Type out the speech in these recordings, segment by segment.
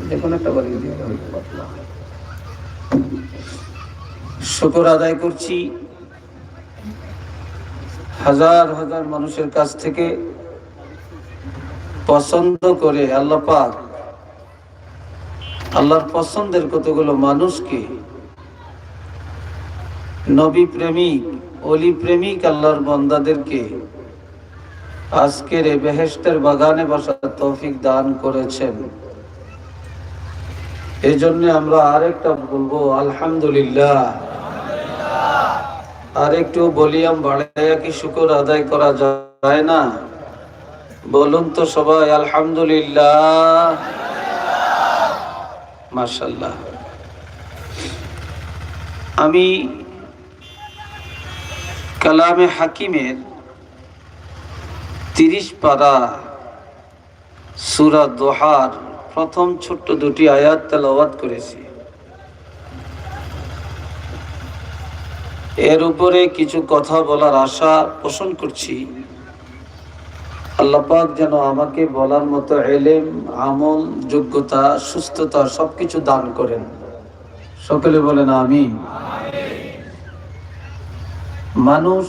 যে কোনো একটা বাড়ি দিয়ে হইতে পারলাম। শুকর আদায় করছি হাজার হাজার মানুষের কাছ থেকে পছন্দ করে আল্লাহ পাক আল্লাহর পছন্দের কতগুলো মানুষকে, নবী প্রেমিক অলি প্রেমিক আল্লাহর বান্দাদেরকে আজকের এই বেহেশতের বাগানে বসার তৌফিক দান করেছেন। এই জন্য আমরা আরেকটা বলবো আলহামদুলিল্লাহ। আরেকটু ভলিউম বাড়াইয়া কি শুকর আদায় করা যায় না? বলুন তো সবাই আলহামদুলিল্লাহ। মাশাআল্লাহ। আমি কালামে হাকিমের 30 পারা সূরা দোহার প্রথম ছোট্ট দুটি আয়াত তেলাওয়াত করেছি। এর উপরে কিছু কথা বলার আশা পোষণ করছি। আল্লাহ পাক যেন আমাকে বলার মতো ইলম, আমল, যোগ্যতা, সুস্থতা সবকিছু দান করেন। সকলে বলেন আমিন। মানুষ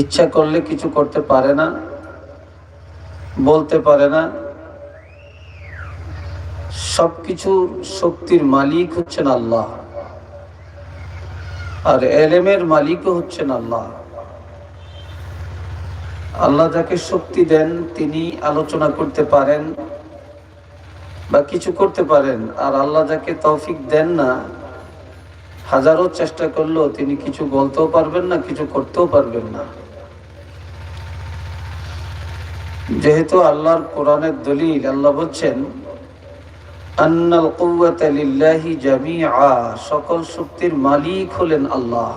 ইচ্ছা করলে কিছু করতে পারে না, বলতে পারে না। সবকিছুর শক্তির মালিক হচ্ছেন আল্লাহ, আর ইলমের মালিকও হচ্ছেন আল্লাহ। আল্লাহ যাকে শক্তি দেন তিনি আলোচনা করতে পারেন বা কিছু করতে পারেন, আর আল্লাহ যাকে তৌফিক দেন না, হাজারো চেষ্টা করলেও তিনি কিছু বলতেও পারবেন না, কিছু করতেও পারবেন না। যেহেতু আল্লাহর কোরআনের দলিল, আল্লাহ বলছেন আন্নাল কুওয়াতা লিল্লাহি জামিআ, সকল শক্তির মালিক হলেন আল্লাহ।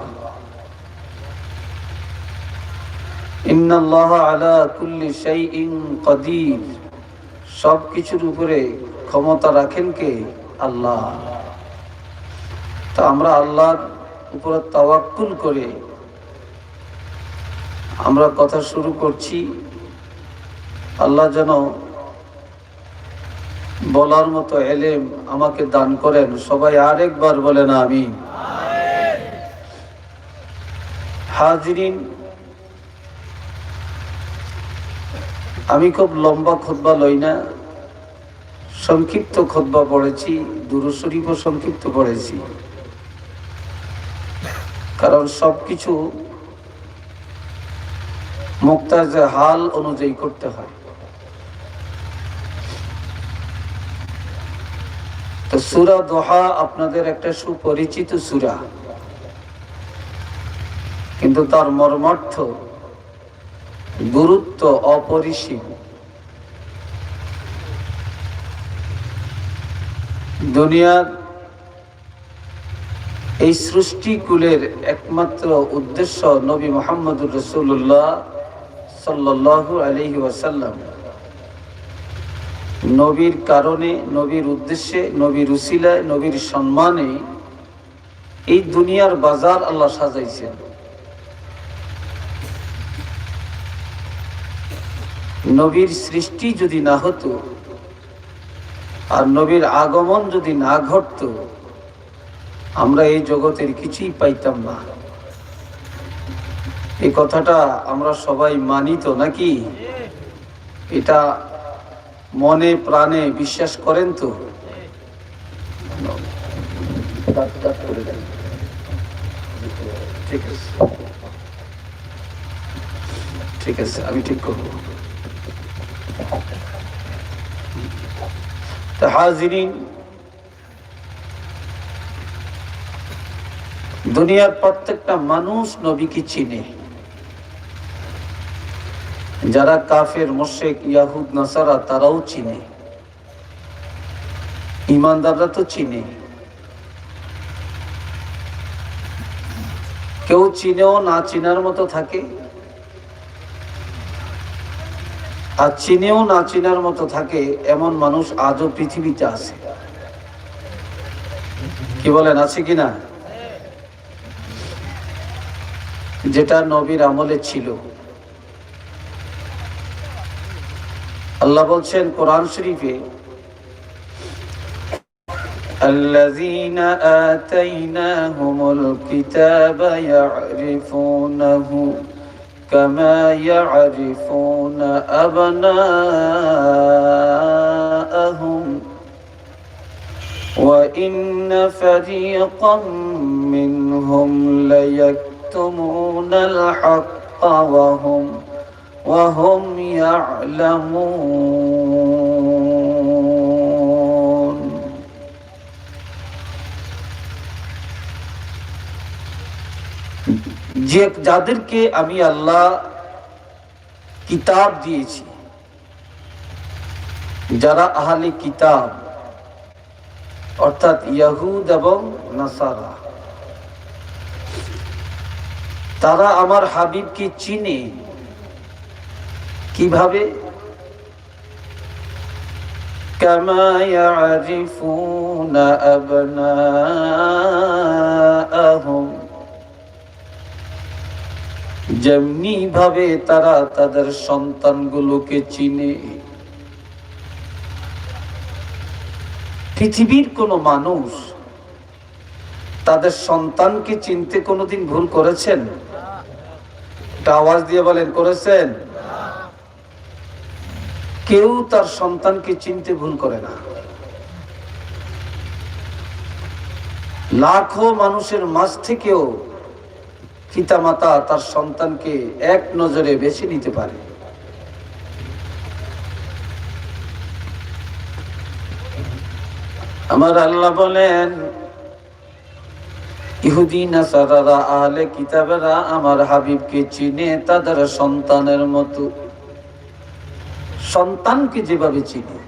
ইন্নাল্লাহা আলা কুল্লি শাইইন কাদির, সব কিছুর উপরে ক্ষমতা রাখেন কে? আল্লাহ। তা আমরা আল্লাহর উপর তাওয়াক্কুল করে আমরা কথা শুরু করছি। আল্লাহ যেন বলার মতো ইলম আমাকে দান করেন। সবাই আরেকবার বলেন আমিন। হাজিরিন, আমি খুব লম্বা খুতবা লই না, সংক্ষিপ্ত খুতবা পড়েছি, দুরূদ শরীফও সংক্ষিপ্ত পড়েছি, কারণ সবকিছু মুক্তাজে হাল অনুযায়ী করতে হয়। তো সূরা দোহা আপনাদের একটা সুপরিচিত সূরা, কিন্তু তার মর্মার্থ, গুরুত্ব অপরিসীম। দুনিয়ার এই সৃষ্টিকুলের একমাত্র উদ্দেশ্য নবী মুহাম্মদুর রাসূলুল্লাহ সাল্লাল্লাহু আলাইহি ওয়াসাল্লাম। নবীর কারণে, নবীর উদ্দেশ্যে, নবীর উসিলায়, নবীর সম্মানে এই দুনিয়ার বাজার আল্লাহ সাজাইছেন। নবীর সৃষ্টি যদি না হতো আর নবীর আগমন যদি না ঘটতো, আমরা এই জগতের কিছুই পাইতাম না। এই কথাটা আমরা সবাই মানি তো নাকি? এটা মনে প্রাণে বিশ্বাস করেন তো? ঠিক আছে, ঠিক আছে, আমি ঠিক করব। তো হাজিরিন, দুনিয়ার প্রত্যেকটা মানুষ নবীকে চিনে। যারা কাফের, মুশরিক, ইয়াহুদ, নাসারা তারাও চিনে, ঈমানদাররা তো চিনে। কেউ চিনেও না চিনার মতো থাকে, আর চিনেও না চিনার মতো থাকে এমন মানুষ আজও পৃথিবীতে আছে। কি বলেন, আছে কিনা? যেটা নবীর আমলে ছিল আল্লাহ বলছেন কোরআন শরীফে, আল্লাযীনা আতাইনাহুমুল কিতাবা ইয়ারিফুনাহু কামা ইয়ারিফুনা আবনাআহুম ওয়া ইন্না ফারীকাম মিনহুম লায়াকতুমুনাল হাক্কা ওয়া হুম ইয়া'লামুন। যাদেরকে আমি আল্লাহ কিতাব দিয়েছি, যারা আহলে কিতাব অর্থাৎ ইয়াহুদ এবং নাসারা, তারা আমার হাবিবকে চিনে। কিভাবে? কামা ইয়ারিফুনা আবনাআহুম, যেমনি ভাবে তারা তাদের সন্তানগুলোকে চিনে। পৃথিবীর কোন মানুষ তাদের সন্তানকে চিনতে কোনোদিন ভুল করেছেন? একটা আওয়াজ দিয়ে বলেন, করেছেন? কেউ তার সন্তানকে চিনতে ভুল করে না। লাখো মানুষের মাঝ থেকেও পিতামাতা তার সন্তানকে এক নজরে বেছে নিতে পারে। আমার আল্লাহ বলেন, ইহুদি নাসারারা আহলে কিতাবেরা আমার হাবিবকে চিনে তাদের সন্তানের মতো, সন্তানকে যেভাবে চিনে।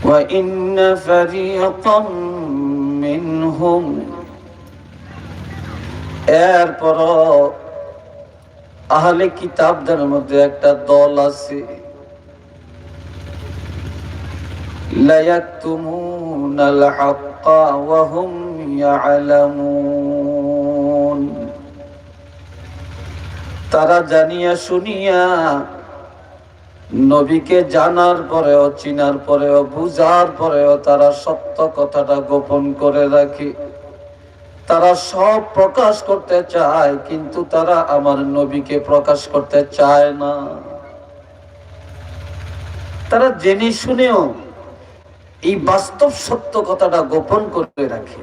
ওয়া ইন্না ফারীকাম মিনহুম, এরপর আহলে কিতাবদের মধ্যে একটা দল আছে, লায়াকতুমুনাল হাক্কা ওয়া হুম ইয়া'লামুন, তারা জানিয়া শুনিয়া নবীকে জানার পরেও, চিনার পরেও, বুঝার পরেও তারা সত্য কথাটা গোপন করে রাখে। তারা সব প্রকাশ করতে চায়, কিন্তু তারা আমার নবীকে প্রকাশ করতে চায় না। তারা জেনে শুনেও এই বাস্তব সত্য কথাটা গোপন করে রাখে।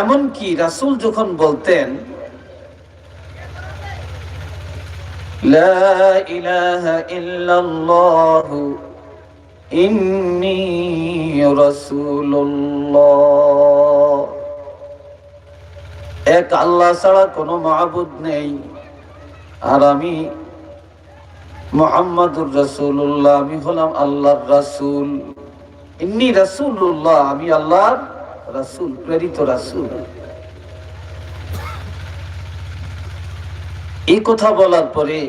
এমনকি রাসূল যখন বলতেন লা ইলাহা ইল্লাল্লাহু ইন্নী রাসূলুল্লাহ, এক আল্লাহ ছাড়া কোনো মাবুদ নেই, আর আমি মুহাম্মাদুর রাসূলুল্লাহ, আমি হলাম আল্লাহর রাসূল। ইন্নী রাসূলুল্লাহ, আমি আল্লাহর রাসূল, প্রেরিত রাসূল। এই কথা বলার পরে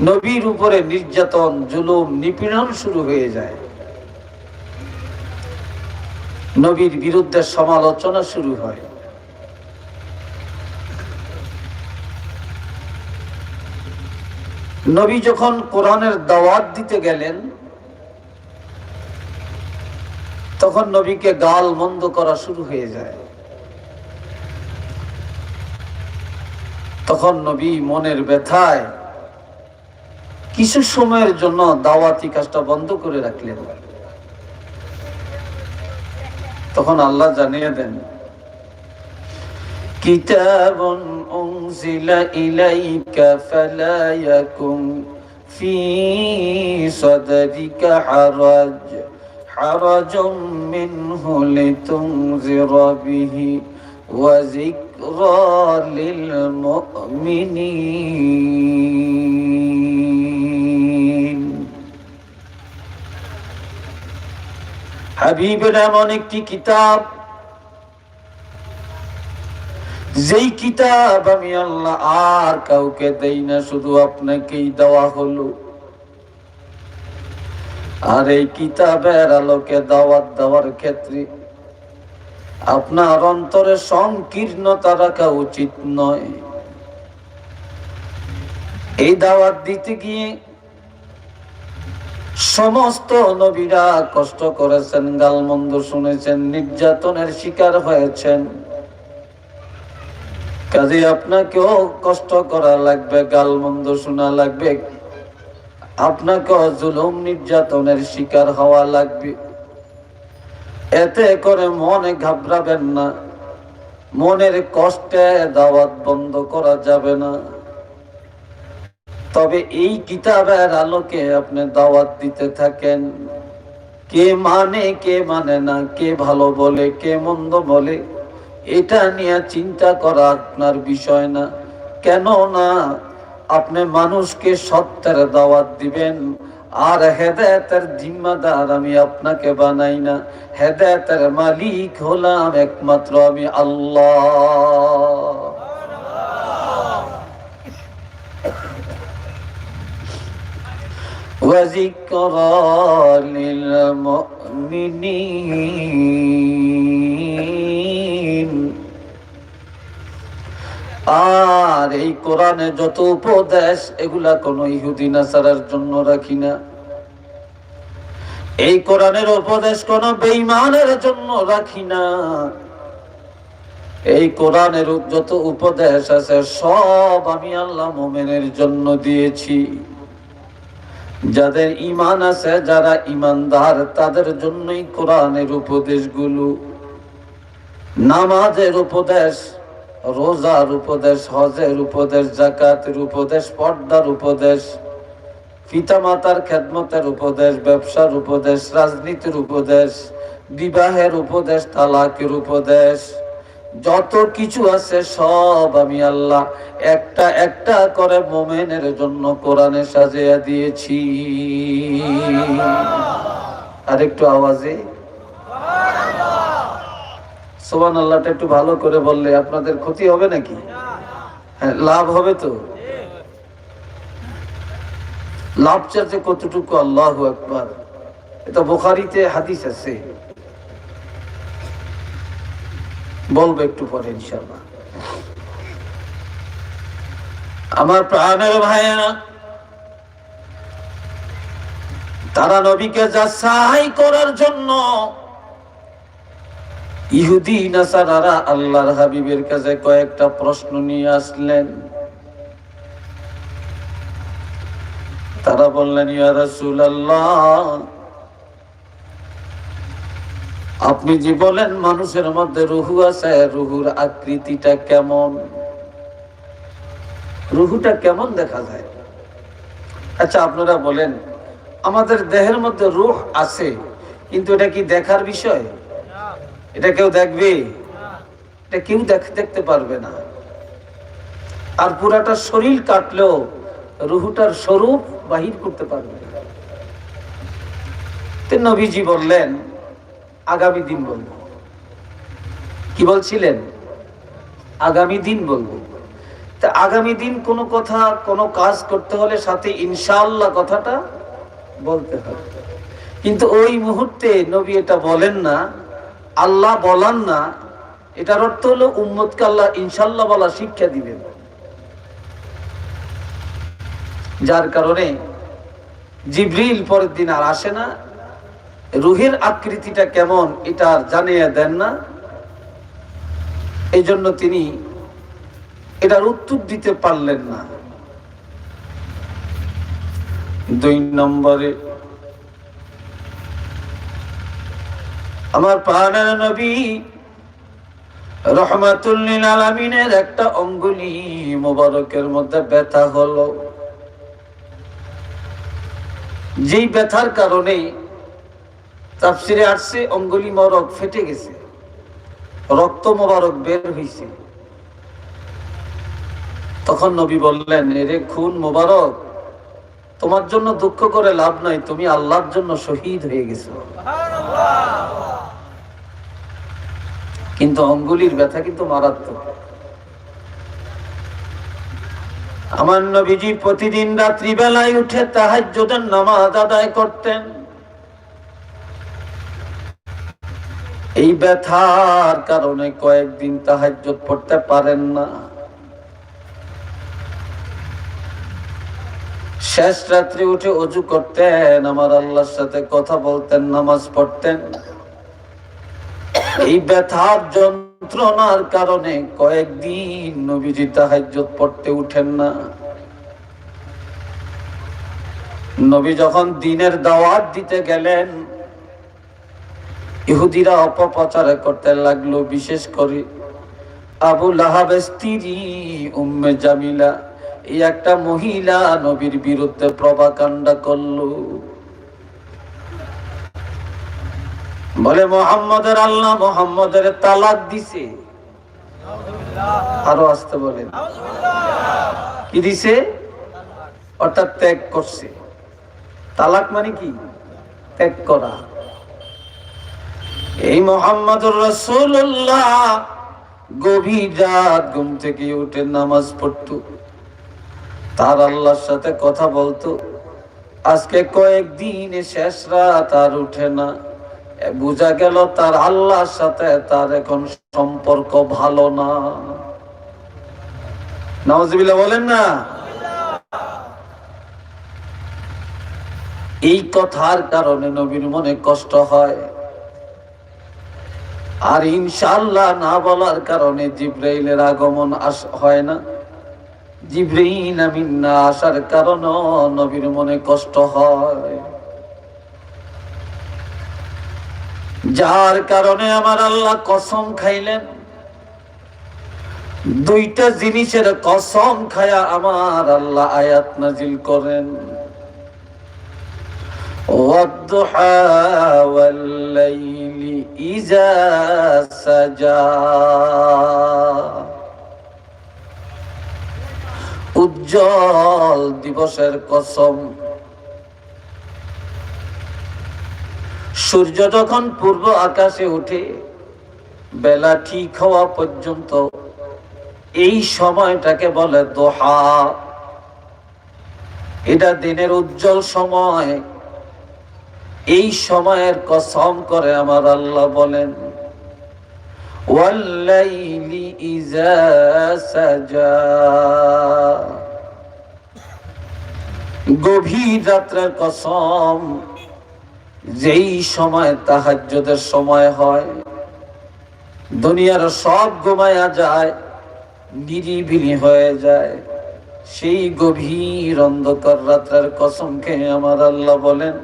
নবীর উপরে নির্যাতন, জুলুম, নিপীড়ন শুরু হয়ে যায়। নবীর বিরুদ্ধে সমালোচনা শুরু হয়। নবী যখন কোরআনের দাওয়াত দিতে গেলেন, তখন নবীকে গাল মন্দ করা শুরু হয়ে যায়। তখন নবী মনের ব্যথায় কিছু সময়ের জন্য দাওয়াতি কাজটা বন্ধ করে রাখলেন। তখন আল্লাহ জানিয়ে দেন, কিতাবুন উনজিলা ইলাইকা ফালা ইয়াকুম ফি সাদরিকা হারাজুম মিনহু লিতুনজিরা বিহি ওয়া যিকরা লিল মুমিনিন। হাবিবের এমন একটি কিতাব, যেই কিতাব আমি আল্লাহ আর কাউকে দেই না, শুধু আপনাকেই দেওয়া হলো। আর এই কিতাবের আলোকে দাওয়াত দেওয়ার ক্ষেত্রে আপনার অন্তরে সংকীর্ণতা রাখা উচিত নয়। এই দাওয়াত দিতে গিয়ে সমস্ত নবীরা কষ্ট করেছেন, গালমন্দ শুনেছেন, নির্যাতনের শিকার হয়েছেন। কাজে আপনাকেও কষ্ট করা লাগবে, গালমন্দ শোনা লাগবে, আপনাকেও জুলুম নির্যাতনের শিকার হওয়া লাগবে। এতে করে মনে ঘাবড়াবেন না, মনের কষ্টে দাওয়াত বন্ধ করা যাবে না। তবে এই কিতাবের আলোকে আপনি দাওয়াত দিতে থাকেন। কে মানে কে মানে না, কে ভালো বলে কে মন্দ বলে, এটা নিয়ে চিন্তা করা আপনার বিষয় না। কেন না আপনি মানুষকে সত্যের দাওয়াত দিবেন, আর হেদায়েতের জিম্মাদার আমি আপনাকে বানাই না। হেদায়েতের মালিক হলাম একমাত্র আমি আল্লাহ। وذكرى للمؤمنين। আর এই কোরআনে যত উপদেশ, এগুলা কোন ইহুদি নাসারার জন্য রাখি না। এই কোরআনের উপদেশ কোন বেঈমানের জন্য রাখি না। এই কোরআনের যত উপদেশ আছে সব আমি আল্লাহ মুমিনের জন্য দিয়েছি। যাদের ঈমান আছে, যারা ঈমানদার, তাদের জন্যই কোরআনের উপদেশগুলো। নামাজের উপদেশ, রোজার উপদেশ, হজের উপদেশ, যাকাতের উপদেশ, পর্দার উপদেশ, পিতামাতার খেদমতের উপদেশ, ব্যবসার উপদেশ, রাজনীতির উপদেশ, বিবাহের উপদেশ, তালাকের উপদেশ, যত কিছু আছে সব আমি আল্লাহ একটা একটা করে মুমিনের জন্য কোরআনে সাজিয়ে দিয়েছি। আর একটু আওয়াজে সুবহানাল্লাহটা একটু ভালো করে বললে আপনাদের ক্ষতি হবে নাকি? হ্যাঁ, লাভ হবে তো। লাভ চাচ্ছে কতটুকু? আল্লাহু আকবার। এটা বুখারীতে হাদিস আছে, বলবো একটু পরে ইনশাআল্লাহ। আমার প্রাণের ভাইয়েরা, তারা নবীকে যাচাই করার জন্য ইহুদি নাসারারা আল্লাহর হাবিবের কাছে কয়েকটা প্রশ্ন নিয়ে আসলেন। তারা বললেন, ইয়া রাসূলুল্লাহ, আপনি যে বলেন মানুষের মধ্যে রুহু আছে, রুহুর আকৃতিটা কেমন? রুহুটা কেমন দেখা যায়? আচ্ছা আপনারা বলেন, আমাদের দেহের মধ্যে রূহ আছে, কিন্তু এটা কি দেখার বিষয়? এটা কেউ দেখবে? এটা কেউ দেখতে পারবে না। আর পুরাটা শরীর কাটলেও রুহুটার স্বরূপ বাহির করতে পারবে না। নবীজি বললেন, আগামী দিন বলবো। কি বলছিলেন? আগামী দিন বলবো। তা আগামী দিন কোন কথা, কোন কাজ করতে হলে সাথে ইনশাআল্লাহ কথাটা বলতে হবে। কিন্তু ওই মুহূর্তে নবী এটা বলেন না, আল্লাহ বলান না। এটার অর্থ হলো উম্মতকে আল্লাহ ইনশাআল্লাহ বলা শিক্ষা দিবেন। যার কারণে জিবরিল পরের দিন আর আসে না, রুহের আকৃতিটা কেমন এটা আর জানিয়ে দেন না। এই জন্য তিনি এটার উত্তর দিতে পারলেন না। 2 নম্বরে আমার প্রাণের নবী রহমাতুল লিল আলামিনের একটা অঙ্গুলি মোবারকের মধ্যে ব্যথা হলো। যেই ব্যথার কারণে তাফসিরে আসছে অঙ্গুলি মোবারক ফেটে গেছে, রক্ত মোবারক বের হয়েছে। তখন নবী বললেন, এরে খুন মোবারক, তোমার জন্য দুঃখ করে লাভ নাই, তুমি আল্লাহর জন্য শহীদ হয়ে গেছো। কিন্তু অঙ্গুলির ব্যথা কিন্তু মারাত্মক। আমার নবীজি প্রতিদিন রাত্রি বেলায় উঠে তাহাজ্জুদের নামাজ আদায় করতেন। এই ব্যথার কারণে কয়েকদিন তাহাজ্জুদ পড়তে পারেন না। শেষ রাত্রে উঠে ওযু করতেন, আমার আল্লাহর সাথে কথা বলতেন, নামাজ পড়তেন। এই ব্যথার যন্ত্রণার কারণে কয়েকদিন নবীজি তাহাজ্জুদ পড়তে উঠেন না। নবী যখন দ্বীনের দাওয়াত দিতে গেলেন, ইহুদিরা অপপ্রচার করতে লাগলো। বিশেষ করে আবু লাহাবের স্ত্রী উম্মে জামিলা, এই একটা মহিলা নবীর বিরুদ্ধে প্রপাগান্ডা করলো। বলে মুহাম্মদের আল্লাহ মুহাম্মদের তালাক দিছে। আরো আসতে বলেন, কি দিছে? অর্থাৎ ত্যাগ করছে। তালাক মানে কি? ত্যাগ করা। এই মুহাম্মদুর রাসূলুল্লাহ গভীর রাত ঘুম থেকে উঠে নামাজ পড়তো, তার আল্লাহর সাথে কথা বলতো। আজকে কয়েকদিন শেষ রাত আর উঠে না। বুঝা গেল তার আল্লাহর সাথে তার এখন সম্পর্ক ভালো না। নাউজুবিল্লাহ বলেন না। এই কথার কারণে নবীর মনে কষ্ট হয়। আর ইনশাআল্লাহ না বলার কারণে জিবরাইলের আগমন হয় না। জিবরাইল আমিন না আসার কারণে নবীর মনে কষ্ট হয়। যার কারণে আমার আল্লাহ কসম খাইলেন, দুইটা জিনিসের কসম খায়া আমার আল্লাহ আয়াত নাজিল করেন। ওয়াদ-দুহা ওয়াল-লাইলি ইযা সাজা, উজ্জ্বল দিবসের কসম। সূর্য যখন পূর্ব আকাশে ওঠে, বেলা ঠিক হওয়া পর্যন্ত এই সময়টাকে বলে দোহা। এটা দিনের উজ্জ্বল সময়। এই সময়ের কসম করে আমার আল্লাহ বলেন, ওয়াল-লাইলি ইযা সাজা, গভীর রাতের কসম। যেই সময় তাহাজ্জুদের সময় হয়, দুনিয়ার সব ঘুমায়া যায়, নিরিবিলি হয়ে যায়, সেই গভীর অন্ধকার রাতের কসম খেয়ে আমার আল্লাহ বলেন,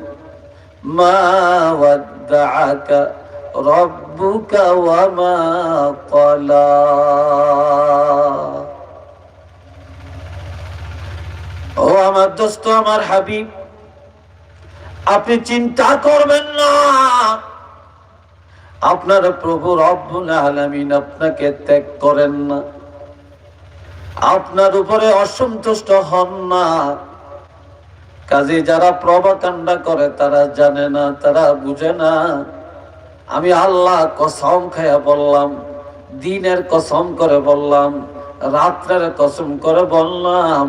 মা ওয়াদ্দাআকা রাব্বুকা ওয়া মা ক্বালা। ও আমার দোস্ত, আমার হাবিব, আপনি চিন্তা করবেন না, আপনার প্রভু রব্বুল আলামিন আপনাকে ত্যাগ করেন না, আপনার উপরে অসন্তুষ্ট হন না। কাজে যারা প্রপাগান্ডা করে তারা জানে না, তারা বুঝে না। আমি আল্লাহ কসম খায়া বললাম, দিনের কসম করে বললাম, রাত্রের কসম করে বললাম,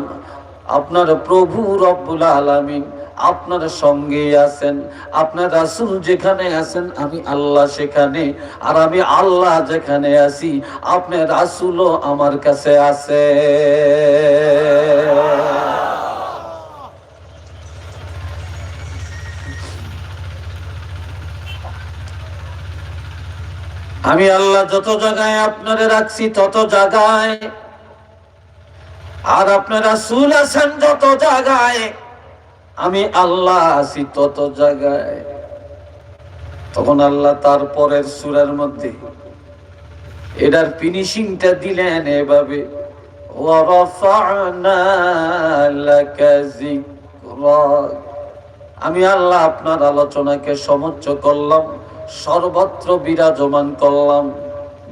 আপনার প্রভু রব্বুল আলামিন আপনার সঙ্গে আছেন। আপনার রাসূল যেখানে আছেন আমি আল্লাহ সেখানে, আর আমি আল্লাহ যেখানে আছি আপনার রাসূলও আমার কাছে আছে। আমি আল্লাহ যত জায়গায় আপনারে রাখছি তত জায়গায়, আর আপনার রাসূল আছেন যত জায়গায়, আমি আল্লাহ আছি তত জায়গায়। তখন আল্লাহ তারপরের সূরার মধ্যে এটার ফিনিশিংটা দিলেন এভাবে, ওয়া রাফা'না লাকা যিকরাক। আমি আল্লাহ আপনার আলোচনাকে সমুচ্চ করলাম, সর্বত্র বিরাজমান করলাম।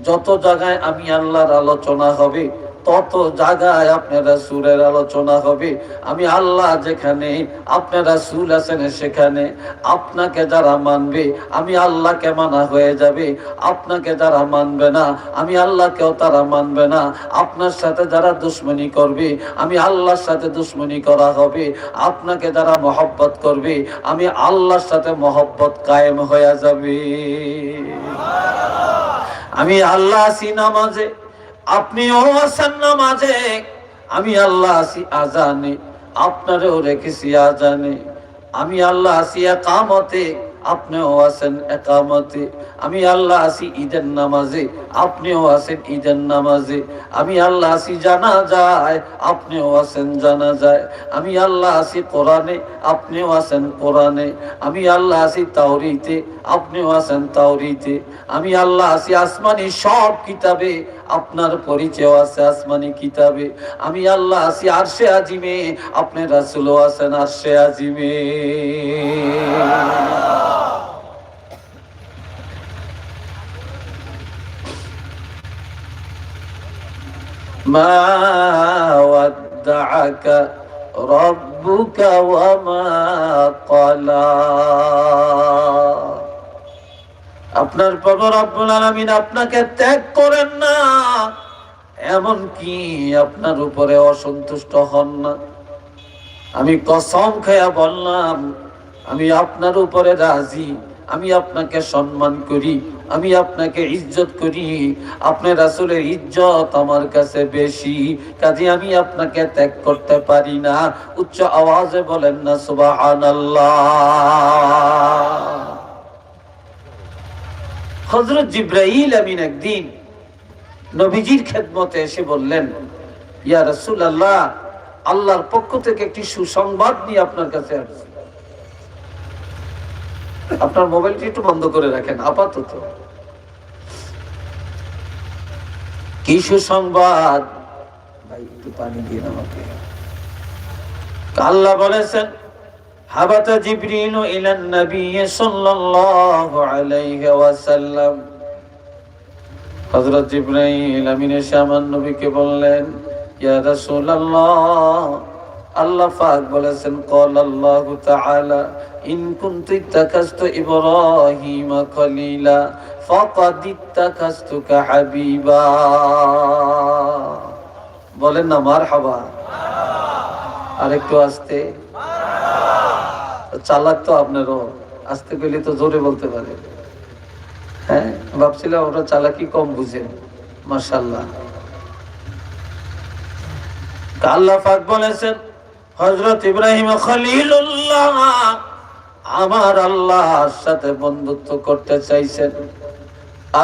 যত জায়গায় আমি আল্লাহর আলোচনা হবে তত জায়গায় আপনার রাসূলের আলোচনা হবে। আমি আল্লাহ যেখানে আপনার রাসূল আছেন সেখানে আপনাকে যারা মানবে আমি আল্লাহকে মানা হয়ে যাবে, আপনাকে যারা মানবে না আমি আল্লাহকেও তারা মানবে না। আপনার সাথে যারা দুশ্মনী করবে আমি আল্লাহর সাথে দুশ্মনী করা হবে, আপনাকে যারা মহব্বত করবে আমি আল্লাহর সাথে মহব্বত কায়েম হয়ে যাবে। আমি আল্লাহ আছি নামাজে, আপনিও আছেন নামাজে। আমি আল্লাহ আছি আজানে, আপনারও রেখেছি আজানে। আমি আল্লাহ আছি একামতে, আপনিও আছেন একামতে। আমি আল্লাহ আছি ঈদের নামাজে, আপনিও আছেন ঈদের নামাজে। আমি আল্লাহ আছি জানাজায়, আপনিও আছেন জানাজায়। আমি আল্লাহ আছি কোরআনে, আপনিও আছেন কোরআনে। আমি আল্লাহ আছি তাওরীতে, আপনিও আছেন তাওরীতে। আমি আল্লাহ আছি আসমানি সব কিতাবে, আপনার পরিচয় আছে আসমানি কিতাবে। আমি আল্লাহ আছি আরশে আজিমে, আপনি রাসূলও আছেন আরশে আজিমে। মা ওয়াদ্দাআকা রাব্বুকা ওয়া মা ক্বালা। আপনার প্রভু রব্বুল আলামিন আপনাকে ত্যাগ করেন না, এমন কি আপনার উপরে অসন্তুষ্ট হন না। আমি কসম খেয়ে বললাম আমি আপনার উপরে রাজি, আমি আপনাকে সম্মান করি, আমি আপনাকে ইজ্জত করি। আপনার রাসূলের ইজ্জত আমার কাছে বেশি, কাজে আমি আপনাকে ত্যাগ করতে পারি না। উচ্চ আওয়াজে বলেন না সুবহানাল্লাহ। হযরত জিবরাইল আমিন একদিন নবীজির খেদমতে এসে বললেন, ইয়া রাসূলুল্লাহ, আল্লাহর পক্ষ থেকে একটি সুসংবাদ নিয়ে আপনার কাছে আসছি। আপনার মোবাইলটি একটু বন্ধ করে রাখেন আপাতত। কি সুসংবাদ? ভাই একটু পানি দিন আমাকে। আল্লাহ বলেছেন, হাবাতা জিবরিল ইলান নবী সাল্লাল্লাহু আলাইহি ওয়াসাল্লাম। হযরত জিবরাইল আমিন এসে আমার নবীকে বললেন, ইয়া রাসূলুল্লাহ, আল্লাহ পাক বলেছেন, ক্বালাল্লাহু তাআলা, ইন কুনতু ইত্তাখাযতু ইব্রাহিমা খলিলা ফাকাদ ইত্তাখাযতুকা হাবিবা। বলেন না মারহাবা। আর একটু আস্তে। চালাক তো আপনারও, আস্তে কইলে তো জোরে বলতে পারে। হ্যাঁ, ভাবছিলাম ওরা চালাকি কম বুঝেন। মাশাআল্লাহ। আল্লাহ পাক বলেছেন, হযরত ইব্রাহিম খলিলুল্লাহ আমার আল্লাহর সাথে বন্ধুত্ব করতে চাইছেন।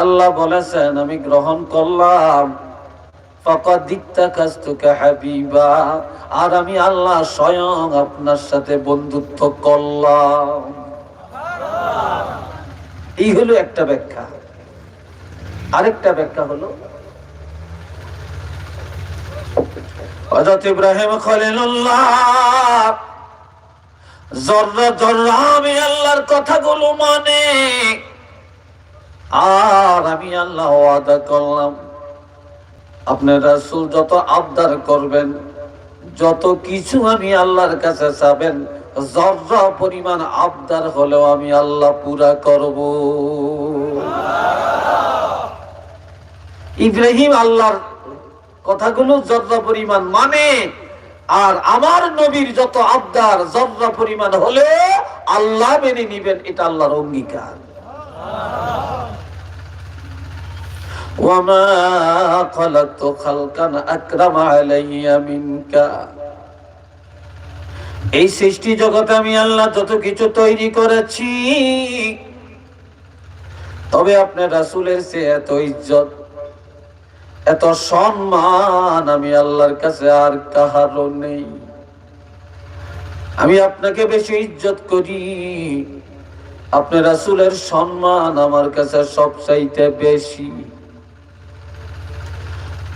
আল্লাহ বলেছেন, আমি গ্রহণ করলাম। ফাকাদ ইত্তাখাযতুকা হাবিবা, আর আমি আল্লাহ স্বয়ং আপনার সাথে বন্ধুত্ব করলাম। এই হলো একটা ব্যাখ্যা। আরেকটা ব্যাখ্যা হলো, হযরত ইব্রাহিম খলিলুল্লাহ জররা জররা আমি আল্লাহর কথাগুলো মানে, আর আমি আল্লাহ ওয়াদা করলাম আপনার রাসূল যত আবদার করবেন, যত কিছু আমি আল্লাহর কাছে চাবেন, জররা পরিমাণ আবদার হলেও আমি আল্লাহ পুরা করব। ইব্রাহিম আল্লাহর কথাগুলো জররা পরিমাণ মানে, আর আমার নবীর যত আবদার জররা পরিমাণ হলে আল্লাহ মেনে নিবেন, এটা আল্লাহর অঙ্গীকার। ওয়ামা খালাকতু খালকান আকরামা আলাইয়া মিনকা। এই সৃষ্টি জগতে আমি আল্লাহ যত কিছু তৈরি করেছি, তবে আপনার রাসূলের চেয়ে এত ইজ্জত, এত সম্মান আমি আল্লাহর কাছে আর কাহারও নেই। আমি আপনাকে বেশি ইজ্জত করি, আপনার রাসূলের সম্মান আমার কাছে সবচাইতে বেশি।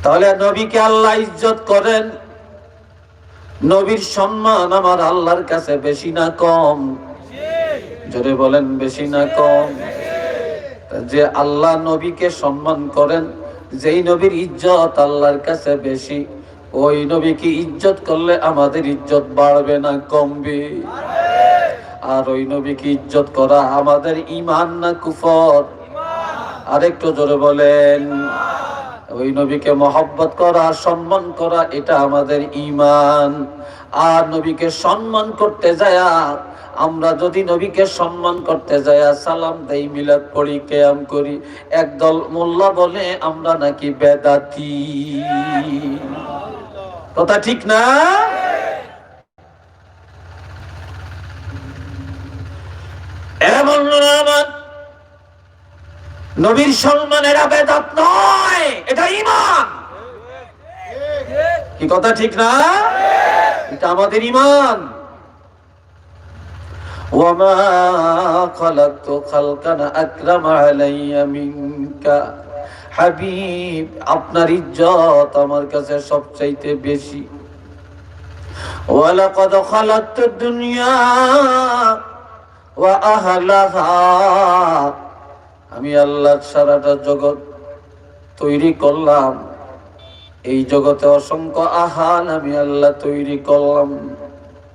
তাহলে নবীকে আল্লাহ ইজ্জত করেন, নবীর সম্মান আমার আল্লাহর কাছে বেশি না কম? জোরে বলেন, বেশি না কম? যে আল্লাহ নবীকে সম্মান করেন, যেই নবীর ইজ্জত আল্লাহর কাছে বেশি, ওই নবীকে ইজ্জত করলে আমাদের ইজ্জত বাড়বে না কমবে? আর ওই নবীকে ইজ্জত করা আমাদের ঈমান না কুফর? আরেকটু জোরে বলেন। ওই নবীকে মহব্বত করা, সম্মান করা, এটা আমাদের ঈমান। আর নবীকে সম্মান করতে যায়া, আমরা যদি নবীকে সম্মান করতে যায়া সালাম দেই, মিলাদ পড়ি, কিয়াম করি, একদল মোল্লা বলে আমরা নাকি বেদাতি। কথা ঠিক না? এমন আমার নবীর সম্মানের বেদাত নয়, এটা ঈমান। কি কথা ঠিক না? এটা আমাদের ঈমান। ওয়ামা খালাকতু খালকান আকরাম আলাইয়া মিনকা, হাবিব আপনার ইজ্জত আমার কাছে সবচাইতে বেশি। ওয়ালাকাদ খালাকতু দুনিয়া ওয়া আহলাহা, আমি আল্লাহ সারাটা জগৎ তৈরি করলাম, এই জগতে অসংখ্য আহাল আমি আল্লাহ তৈরি করলাম।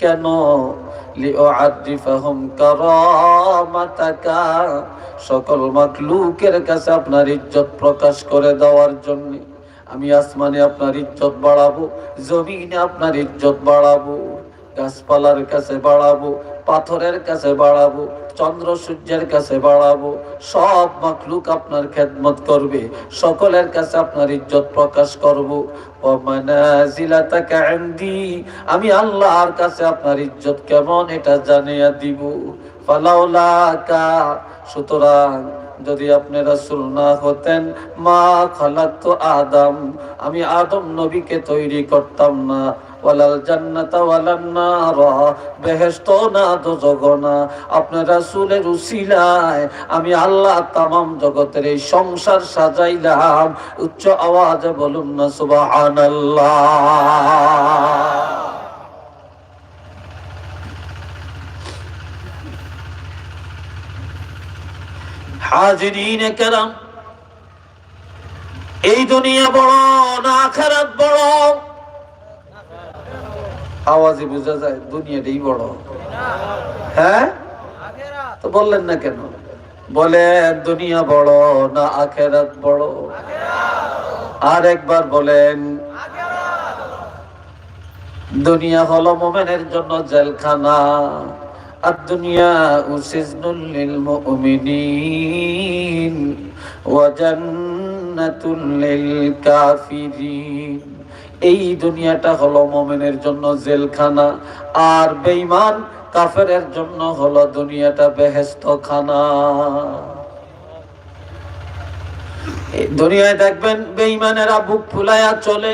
কেন? লিউআরিফাহুম কারামাতাকা, সকল মাখলুকের কাছে আপনার ইজ্জত প্রকাশ করে দেওয়ার জন্য। আমি আসমানে আপনার ইজ্জত বাড়াবো, জমিনে আপনার ইজ্জত বাড়াবো, গাছপালার কাছে বাড়াবো, পাথরের কাছে বাড়াবো, চন্দ্র সূর্যের কাছে বাড়াবো। সব মাখলুক আপনার খেদমত করবে, সকলের কাছে আপনার ইজ্জত প্রকাশ করব। ওয়ামানাজিলাতাকা ইনদি, আমি আল্লাহর কাছে আপনার ইজ্জত কেমন এটা জানিয়ে দিব। ফালাউলাকা, সুতরাং যদি আপনি রাসূল না হতেন, মা খালাকতু আদম, আমি আদম নবীকে তৈরি করতাম না। ওয়ালাল জান্নাতা ওয়ালান নার, বেহেশত না দোজখ না। আপনার রাসূলের উসিলায় আমি আল্লাহ তামাম জগতের এই সংসার সাজাইলাম। উচ্চ আওয়াজে বলুন না সুবহানাল্লাহ। হাজিরিন কেরাম, এই দুনিয়া বড় না আখিরাত বড়? আওয়াজে বোঝা যায় দুনিয়াটাই বড়। হ্যাঁ, তো বললেন না কেন? বলেন দুনিয়া বড় না আখিরাত বড়? আর একবার বলেন। দুনিয়া হলো মুমিনের জন্য জেলখানা, আর দুনিয়া সিজনুল লিল মুমিনিন ওয়া জান্নাতুল লিল কাফিরিন। এই দুনিয়াটা হলো মুমিনের জন্য জেলখানা, আর বেঈমান কাফেরের জন্য হলো দুনিয়াটা বেহেশতখানা। এই দুনিয়ায় দেখবেন বেঈমানেরা বুক ফুলায়া চলে,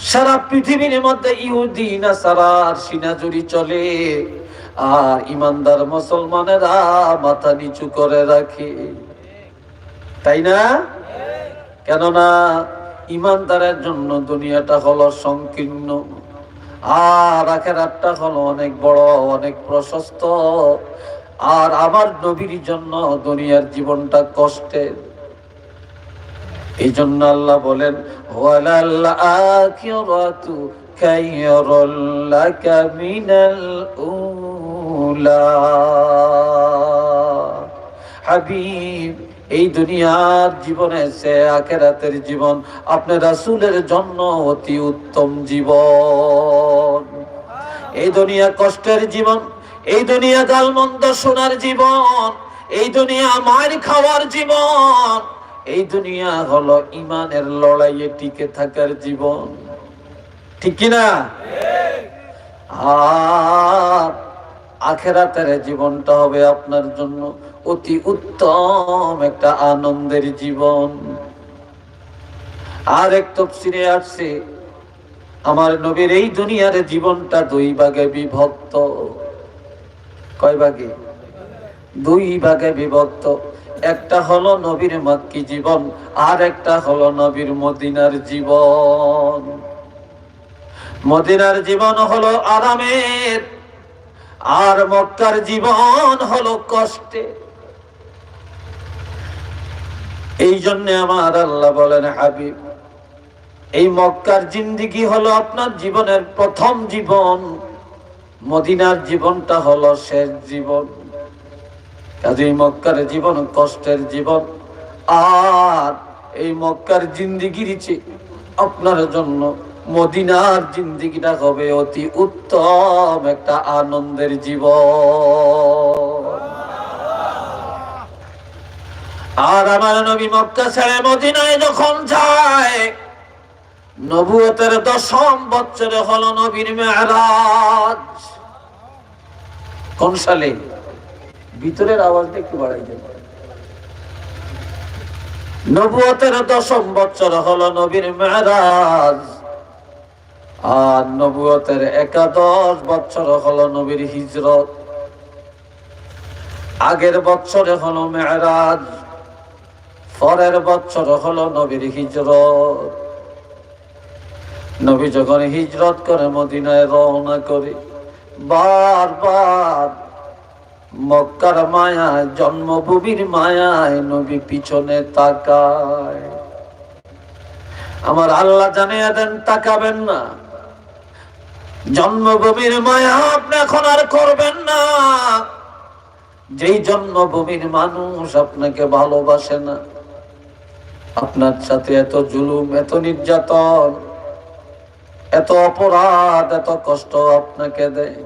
সারা পৃথিবীর মধ্যে ইহুদি নাসারার সিনাজুরি চলে, আর ইমানদার মুসলমানেরা মাথা নিচু করে রাখে, তাই না? কেননা ইমানদারের জন্য দুনিয়াটা হলো সংকীর্ণ, আর আখিরাতটা হলো অনেক বড়, অনেক প্রশস্ত। আর আমার নবীর জন্য দুনিয়ার জীবনটা কষ্টের। এই জন্য আল্লাহ বলেন, ওয়ালাল আখিরাতু খায়রুল লাকা মিনাল উলা। হাবিব, এই দুনিয়ার জীবনে সে আখিরাতের জীবন আপনার রাসূলের জন্য অতি উত্তম জীবন। এই দুনিয়া কষ্টের জীবন, এই দুনিয়া গালমন্দ শোনার জীবন, এই দুনিয়া মার খাওয়ার জীবন, এই দুনিয়া হলো ইমানের লড়াইয়ে টিকে থাকার জীবন। ঠিক কিনা? আর আখিরাতের জীবনটা হবে আপনার জন্য অতি উত্তম একটা আনন্দের জীবন। আর এক তাফসীরে আসছে, আমার নবীর এই দুনিয়ার জীবনটা দুই ভাগে বিভক্ত। কয় ভাগে? দুই ভাগে বিভক্ত। একটা হলো নবীর মক্কি জীবন, আর একটা হলো নবীর মদিনার জীবন। মদিনার জীবন হলো আরামের, আর মক্কার জীবন হলো কষ্টে। এই জন্য আমার আল্লাহ বলেন, হাবিব, এই মক্কার জিন্দেগি হলো আপনার জীবনের প্রথম জীবন, মদিনার জীবনটা হলো শেষ জীবন। কাজেই মক্কার জীবন কষ্টের জীবন, আর এই মক্কার জিন্দেগির চেয়ে আপনার জন্য মদিনার জিন্দেগিটা হবে অতি উত্তম একটা আনন্দের জীবন। আর আমার নবী মক্কা ছেড়ে মদিনায় যখন যায়, নবুয়তের 10ম বছরে হলো নবীর মেরাজ। কোন সালে? ভিতরের আওয়াজটা একটু বাড়াই দেন। নবুয়তের 10ম বছর হলো নবীর মেরাজ, আর নবুয়তের 11 বছর হলো নবীর হিজরত। আগের বছরে হলো মেরাজ, পরের বছর হলো নবীর হিজরত। নবী যখন হিজরত করে মদিনায় রওনা করে, বারবার মক্কার মায়ায়, জন্মভূমির মায়ায় নবী পিছনে তাকায়। আমার আল্লাহ জানিয়ে দেন, তাকাবেন না। জন্মভূমির মায়া আপনি এখন আর করবেন না। যেই জন্মভূমির মানুষ আপনাকে ভালোবাসে না, আপনার সাথে এত জুলুম, এত নির্যাতন, এত অপরাধ, এত কষ্ট আপনাকে দেয়,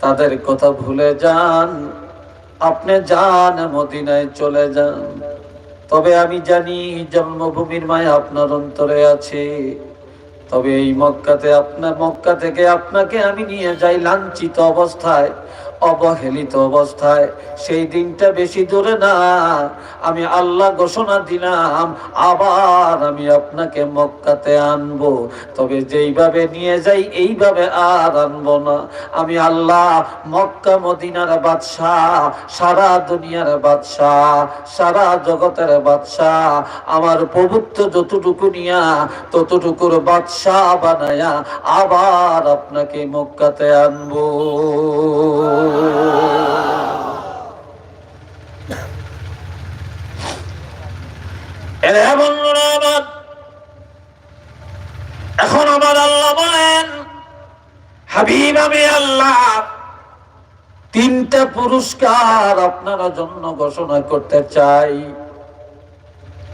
তাদের কথা ভুলে যান। আপনি যান, মদিনায় চলে যান। তবে আমি জানি জন্মভূমির মায়া আপনার অন্তরে আছে। তবে এই মক্কা থেকে আপনাকে আমি নিয়ে যাই লাঞ্ছিত অবস্থায়, অবহেলিত অবস্থায়। সেই দিনটা বেশি দূরে না। আমি আল্লাহ ঘোষণা দিলাম, আবার আমি আপনাকে মক্কাতে আনবো। তবে যেইভাবে নিয়ে যাই এইভাবে আর আনবো না। আমি আল্লাহ মক্কা মদিনার বাদশাহ, সারা দুনিয়ার বাদশাহ, সারা জগতের বাদশাহ, আমার পবিত্র যতটুকু নিয়া ততটুকুর বাদশাহ বানায়া আবার আপনাকে মক্কাতে আনবো। এখন আমার আল্লাহ বলেন, হাবিব, আমি আল্লাহ 3টা পুরস্কার আপনার জন্য ঘোষণা করতে চাই।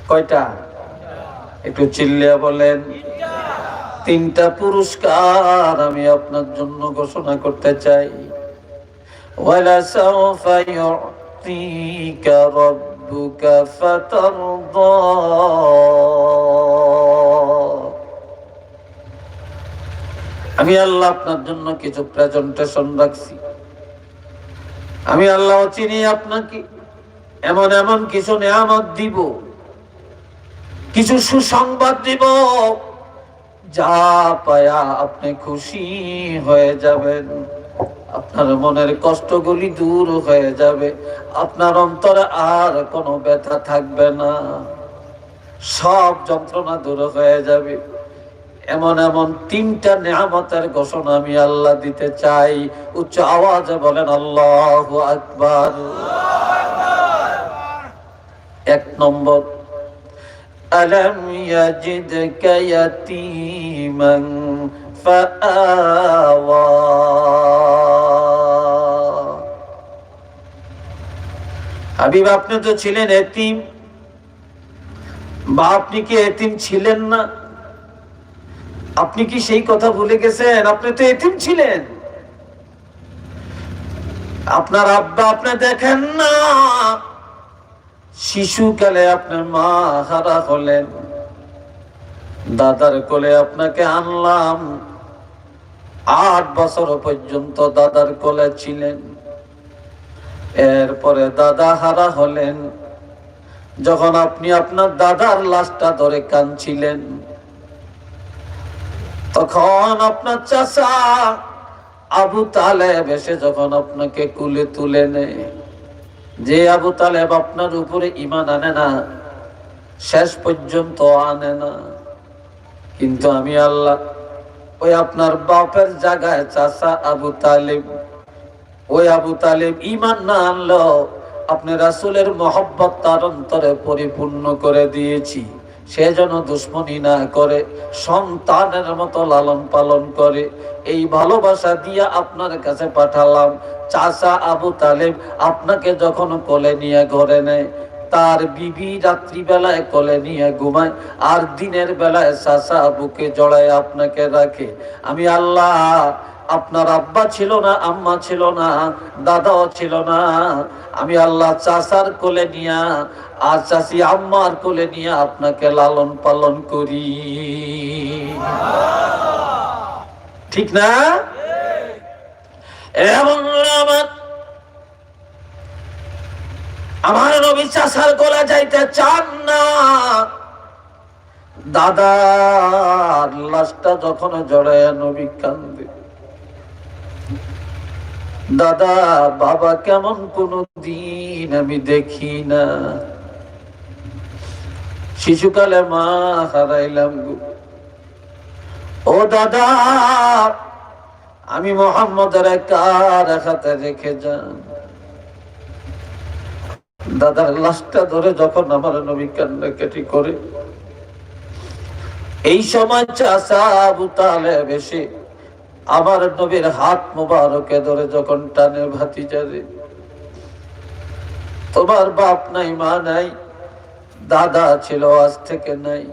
কয়টা? একটু চিল্লিয়া বলেন। 3টা পুরস্কার আমি আপনার জন্য ঘোষণা করতে চাই। ওয়ালা সাওফা ইউতিকা রাব্বুকা ফাতারদা। আমি আল্লাহ আপনার জন্য কিছু প্রেজেন্টেশন রাখছি। আমি আল্লাহ চিনি আপনাকে, এমন এমন কিছু নিয়ামত দিব, কিছু সুসংবাদ দিব, যা পায়া আপনি খুশি হয়ে যাবেন। আপনার মনের কষ্টগুলি দূর হয়ে যাবে। আপনার অন্তরে আর কোনো ব্যথা থাকবে না, সব যন্ত্রণা দূর হয়ে যাবে। এমন এমন 3টা নিয়ামতের ঘোষণা আমি আল্লাহ দিতে চাই। উচ্চ আওয়াজে বলেন আল্লাহু আকবার। 1 নম্বর, আলাম ইয়াজিদকা ইয়াতীমান ফাআওয়া। হাবিব, আপনি তো ছিলেন এতিম, বা আপনি কি এতিম ছিলেন না? আপনি কি সেই কথা ভুলে গেছেন? আপনি তো এতিম ছিলেন। আপনার আব্বা আপনি দেখেন না, শিশুকালে আপনার মা হারা হলেন, দাদার কোলে আপনাকে আনলাম, 8 বছর পর্যন্ত দাদার কোলে ছিলেন। এরপরে দাদা হারা হলেন। যখন আপনি আপনার দাদার লাশটা ধরে কাঁদছিলেন, তখন আপনার চাচা আবু তালেব এসে যখন আপনাকে কুলে তুলে নেয়, যে আবু তালেব আপনার উপরে ঈমান আনে না, শেষ পর্যন্ত আনে না, কিন্তু আমি আল্লাহ ওই আপনার বাপের জায়গায় চাচা আবু তালেব, ওই আবু তালেব ঈমান না আনলো, আপনি রাসূলের মহব্বত তার অন্তরে পরিপূর্ণ করে দিয়েছি, সে যেন দুশ্মনী না করে, সন্তানের মতো লালন পালন করে। এই ভালোবাসা দিয়া আপনার কাছে পাঠালাম। চাচা আবু তালেব আপনাকে যখন কোলে নিয়ে ঘরে নেয়, তার বিবি রাত্রিবেলায় কোলে নিয়ে ঘুমায়, আর দিনের বেলায় চাচা বুকে জড়ায় আপনাকে রাখে। আমি আল্লাহ, আপনার আব্বা ছিল না, আম্মা ছিল না, দাদাও ছিল না, আমি আল্লাহ চাচার কোলে নিয়া আর চাচি আম্মার কোলে নিয়ে আপনাকে লালন পালন করি। ঠিক না? এমন আমার নবী চাচার কোলে যাইতে চান না। দাদার লাশটা যখন জড়ায় নবী কান্দে। দাদা বাবা কেমন কোনো দিন আমি দেখি না, শিশুকালে মা হারাইলাম গো। ও দাদা, আমি মোহাম্মদের কার হাতে রেখে যান। দাদার লাশটা ধরে যখন আমার নবী কান্নাকাটি করে, এই সময় চাচা আবু তালেব এসে আমার নবীর হাত মুবারকে ধরে যখন টানে, ভাতিজারে তোমার বাপ নাই, মা নাই, দাদা ছিল, আজ থেকে নাই,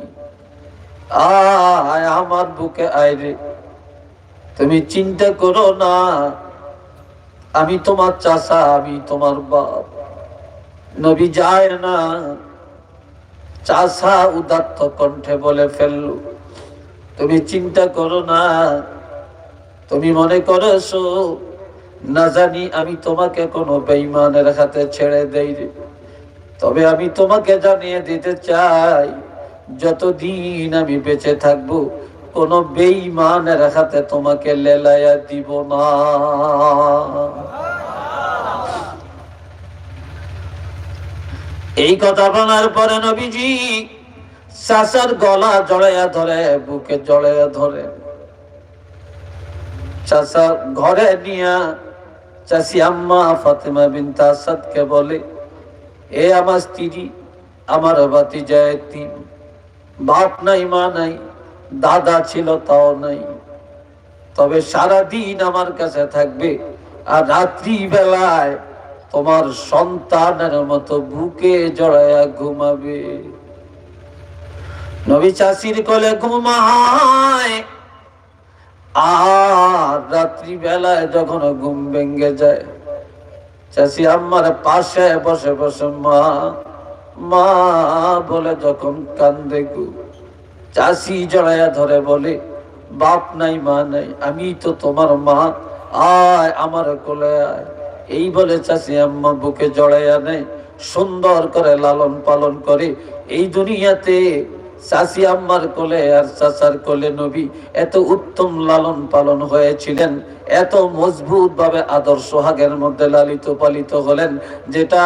আয় আমার বুকে আয় রে, তুমি চিন্তা করো না, আমি তোমার চাচা, আমি তোমার বাপ। নবী যায় না। চাচা উদাত্ত কণ্ঠে বলে ফেলল, তুমি চিন্তা করো না, তুমি মনে করেছো না জানি আমি তোমাকে কোনো বেঈমানের হাতে ছেড়ে দেই, তবে আমি তোমাকে জানিয়ে দিতে চাই, যতদিন আমি বেঁচে থাকবো কোনো বেঈমানের হাতে তোমাকে লেলাইয়া দিব না। এই কথা বলার পরে নবীজি চাচার গলা জড়াইয়া ধরে, বুকে জড়াইয়া ধরে, চাচা ঘরে নিয়া চাচি আম্মা ফাতেমা বিনতে আসাদকে বলে, এ আমার স্ত্রী, আমার ভাতিজা এতিম, বাপ নাই, মা নাই, দাদা ছিল তাও নাই, তবে সারাদিন আমার কাছে থাকবে, আর রাত্রি বেলায় তোমার সন্তানের মতো বুকে জড়াইয়া ঘুমাবে। নবী চাচির কোলে ঘুমায়, আর রাত্রি বেলায় যখন ঘুম ভেঙে যায়, চাচি আম্মার পাশে বসে বসে মা মা বলে যখন কান্দে গো, চাচি জড়াইয়া ধরে বলে, বাপ নাই, মা নাই, আমি তো তোমার মা, আয় আমার কোলে আয়। এই বলে চাচি আম্মা বুকে জড়াইয়া নেয়, সুন্দর করে লালন পালন করে। এই দুনিয়াতে চাচি আম্মার কোলে আর চাচার কোলে নবী এত উত্তম লালন পালন হয়েছিলেন, এত মজবুত ভাবে আদর সোহাগের মধ্যে লালিত পালিত হলেন, যেটা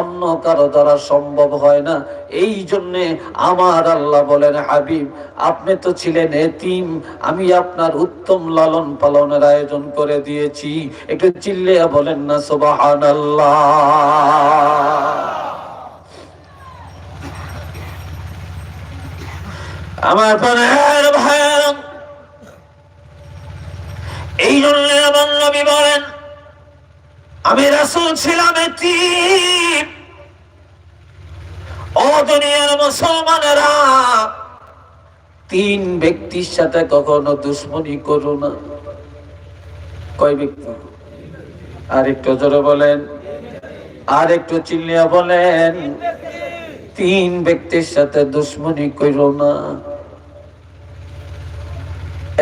অন্য কারো দ্বারা সম্ভব হয় না। এই জন্যে আমার আল্লাহ বলেন, হাবিব আপনি তো ছিলেন এতিম, আমি আপনার উত্তম লালন পালনের আয়োজন করে দিয়েছি। একটু চিল্লিয়া বলেন না সুবহানাল্লাহ। আমার প্রাণের ভাইয়েরা, এই জন্য আমার নবী বলেন, আমি রাসূল ছিলাম এতিম। ও দুনিয়ার মুসলমানেরা, তিন ব্যক্তির সাথে কখনো দুশ্মনী করো না। কয় ব্যক্তি? আর একটু জোরে বলেন, আর একটু চিল্লিয়া বলেন, তিন ব্যক্তির সাথে দুশ্মনী করো না।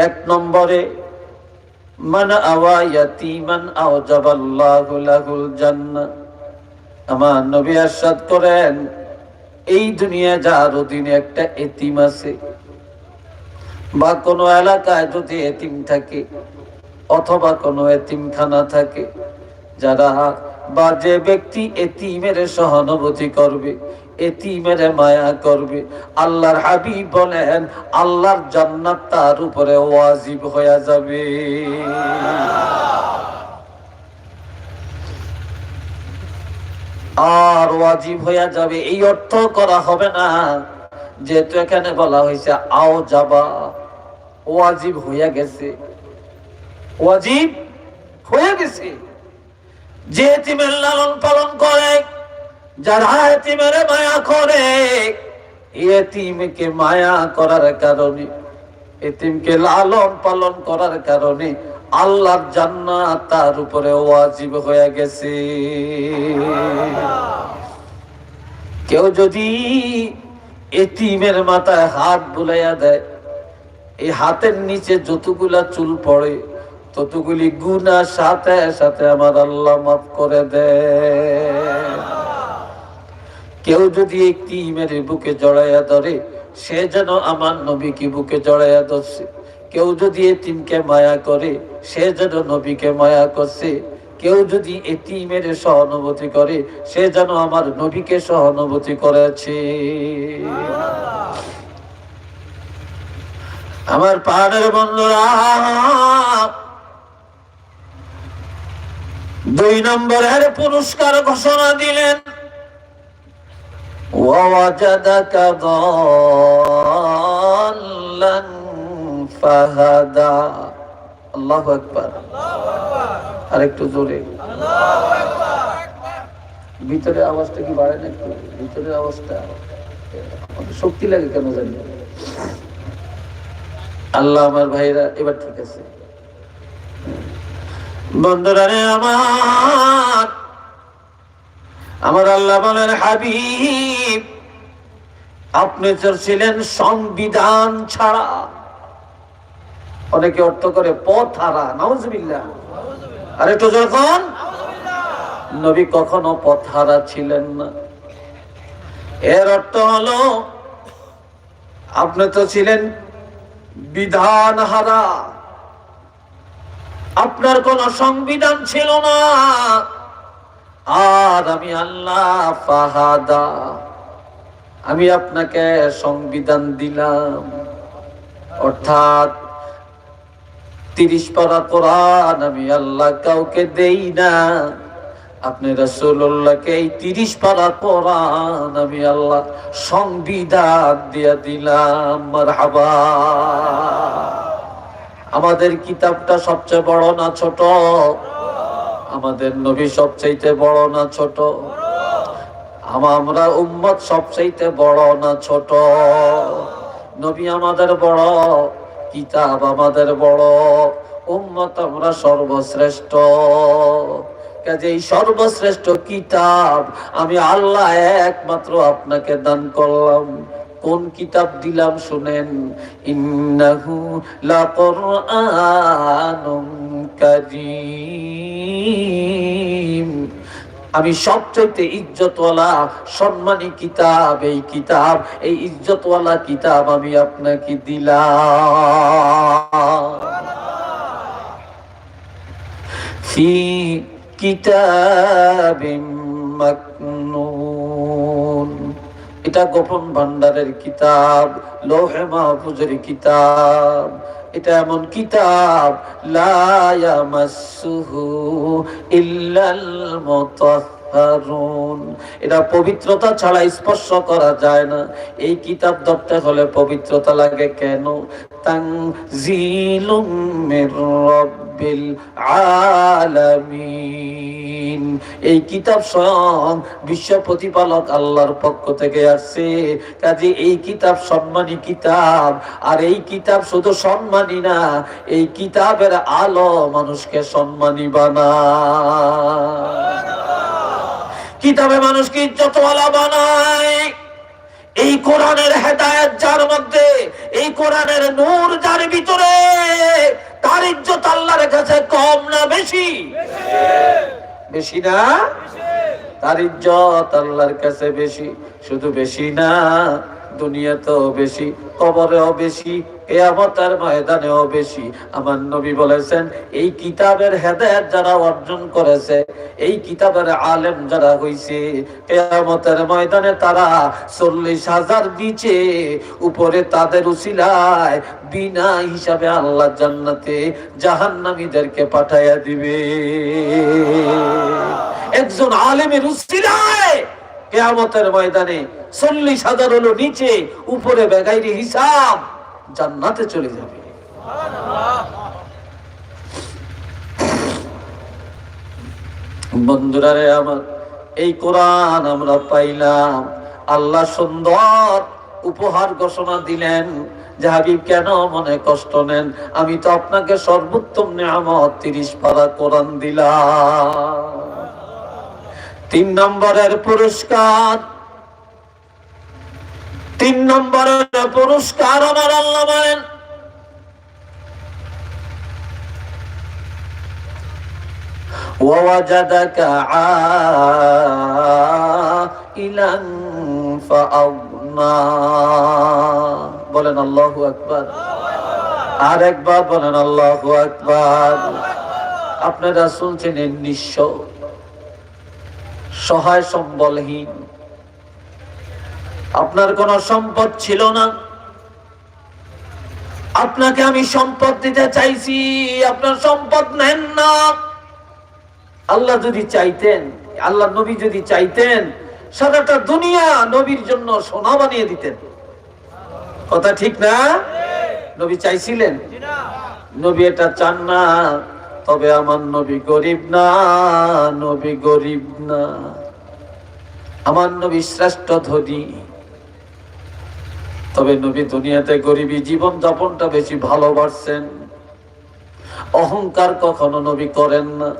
এক নম্বরে, মান আওয়া ইয়াতীমান আওজাবাল্লাহু লাহুল জান্নাহ। আমার নবী ইরশাদ করেন, এই দুনিয়া যার অধীনে একটা এতিম আছে, বা কোনো এলাকায় যদি এতিম থাকে, অথবা কোনো এতিমখানা থাকে, যারা বা যে ব্যক্তি এতিমের সহানুভূতি করবে, এতিমের মায়া করবে, আল্লাহর হাবিব বলেন আল্লাহর জান্নাত তার উপরে ওয়াজিব হয়ে যাবে। আর ওয়াজিব হয়ে যাবে এই অর্থ করা হবে না, যেহেতু এখানে বলা হয়েছে আও যাবা, ওয়াজিব হয়ে গেছে, ওয়াজিব হয়ে গেছে। যে এতিমের লালন পালন করে, যারা এতিমের মায়া করে, এতিমকে মায়া করার কারণে, এতিমকে লালন পালন করার কারণে আল্লাহর জান্নাত তার উপরে ওয়াজিব হয়ে গেছে। কেউ যদি এতিমের মাথায় হাত বুলাইয়া দেয়, এই হাতের নিচে যতগুলা চুল পড়ে ততগুলি গুনাহ সাথে সাথে আমার আল্লাহ মাফ করে দেয়। কেউ যদি এতিমের বুকে জড়াইয়া ধরে, সে যেন আমার নবীকে বুকে জড়াইয়া ধরছে। কেউ যদি এতিমকে মায়া করে, সে যেন নবীকে মায়া করছে। কেউ যদি এতিমের সহানুভূতি করে, সে যেন আমার নবীকে সহানুভূতি করেছে। আমার পাহাড়ের বন্ধুরা, 2 নম্বরের পুরস্কার ঘোষণা দিলেন, ووجدك ضالا فهدى। আল্লাহু আকবার, আরেকটু জোরে আল্লাহু আকবার। ভিতরে আওয়াজটা কি বাড়ে না একটু? ভিতরের আওয়াজটা আমাদের শক্তি লাগে কেন জানি না। আল্লাহ, আমার ভাইরা এবার ঠিক আছে। বন্ধুরা রে আমার আল্লাহ বলেন, হাবিব আপনি ছিলেন সংবিধান ছাড়া। অনেকে অর্থ করে পথ হারা, নাউজুবিল্লাহ। আরে তো যখন নবী কখনো পথ হারা ছিলেন না। এর অর্থ হলো আপনি তো ছিলেন বিধান হারা, আপনার কোন সংবিধান ছিল না। আর আমি আল্লাহ ফাহাদা, আমি আপনাকে সংবিধান দিলাম। অর্থাৎ 30 পারা কোরআন আমি আল্লাহ কাউকে দেই না, আপনি রাসূলুল্লাহকে এই 30 পারা কোরআন আমি আল্লাহ সংবিধান দিয়ে দিলাম। মারহাবা। আমাদের কিতাবটা সবচেয়ে বড় না ছোট? আমাদের নবী সবচেয়ে বড় না ছোট? আমরা উম্মত সবচেয়ে বড় না ছোট? নবী আমাদের বড়, কিতাব আমাদের বড়, উম্মত আমরা সর্বশ্রেষ্ঠ। কাজেই সর্বশ্রেষ্ঠ কিতাব আমি আল্লাহ একমাত্র আপনাকে দান করলাম। কোন কিতাব দিলাম শুনেন, ইন্নাহু লাকুরআনুন কারীম। আমি সবচেয়ে ইজ্জতওয়ালা সম্মানী কিতাব, এই কিতাব, এই ইজ্জতওয়ালা কিতাব আমি আপনাকে দিলাম। ফি কিতাবিম মাকনুন, এটা গোপন ভান্ডারের কিতাব, লৌহে মাহফুজের কিতাব। এটা এমন কিতাব, লা ইয়ামাসসুহু ইল্লাল মুতাহহারুন, এটা পবিত্রতা ছাড়া স্পর্শ করা যায় না। এই কিতাব ধরতে হলে পবিত্রতা লাগে কেন? তানজিলুম মির রাব্বিল আলামিন, এই কিতাব স্বয়ং বিশ্ব প্রতিপালক আল্লাহর পক্ষ থেকে আসছে। কাজে এই কিতাব সম্মানী কিতাব। আর এই কিতাব শুধু সম্মানী না, এই কিতাবের আলো মানুষকে সম্মানী বানায়। কিতাবে মানুষকে ইজ্জতওয়ালা বানায়। এই কোরআনের হেদায়েত যার মধ্যে, এই কোরআনের নূর যার ভিতরে, তার ইজ্জত আল্লাহর কাছে কম না বেশি? বেশি না? তার ইজ্জত আল্লাহর কাছে বেশি। শুধু বেশি না, দুনিয়াতেও বেশি, কবরেও বেশি, কিয়ামতের ময়দানেও বেশি। আমার নবী বলেছেন, এই কিতাবের হেদায়েত যারা অর্জন করেছে, এই কিতাবের আলেম যারা হইছে, কিয়ামতের ময়দানে তারা 40,000 নিচে উপরে তাদের উসিলায় বিনা হিসাবে আল্লাহ জান্নাতে জাহান্নামীদেরকে পাঠাইয়া দিবে। একজন আলেমের উসিলায় কিয়ামতের ময়দানে 40,000 হলো নিচে, উপরে বেগাইরি হিসাব জান্নাতে চলে যাবে। বন্ধুরা রে আমার, এই কোরআন আমরা পাইলাম, আল্লাহ সুন্দর উপহার ঘোষণা দিলেন যে হাবিব কেন মনে কষ্ট নেন, আমি তো আপনাকে সর্বোত্তম নিয়ামত 30 পারা কোরআন দিলাম। 3 নম্বরের পুরস্কার, 3 নম্বরের পুরস্কার আমার আল্লাহ বলেন ওয়াজাদাকা আইলান ফাআগনা। বলেন আল্লাহু আকবার। আর একবার বলেন আল্লাহু আকবার। আপনারা শুনছেন নিঃস্ব, সহায় সম্বলহীন, আপনার কোনো সম্পদ ছিল না, আপনাকে আমি সম্পদ দিতে চাইছি, আপনার সম্পদ নেন না। আল্লাহ যদি চাইতেন, আল্লাহ নবী যদি চাইতেন, সারাটা দুনিয়া নবীর জন্য সোনা বানিয়ে দিতেন। কথা ঠিক না? নবী চাইছিলেন? নবী এটা চান না। তবে আমার নবী গরিব না, নবী গরিব না, আমার নবী শ্রেষ্ঠ ধনী। তবে নবী দুনিয়াতে গরিবী জীবন যাপনটা বেশি ভালোবাসছেন। অহংকার কখনো নবী করেন না।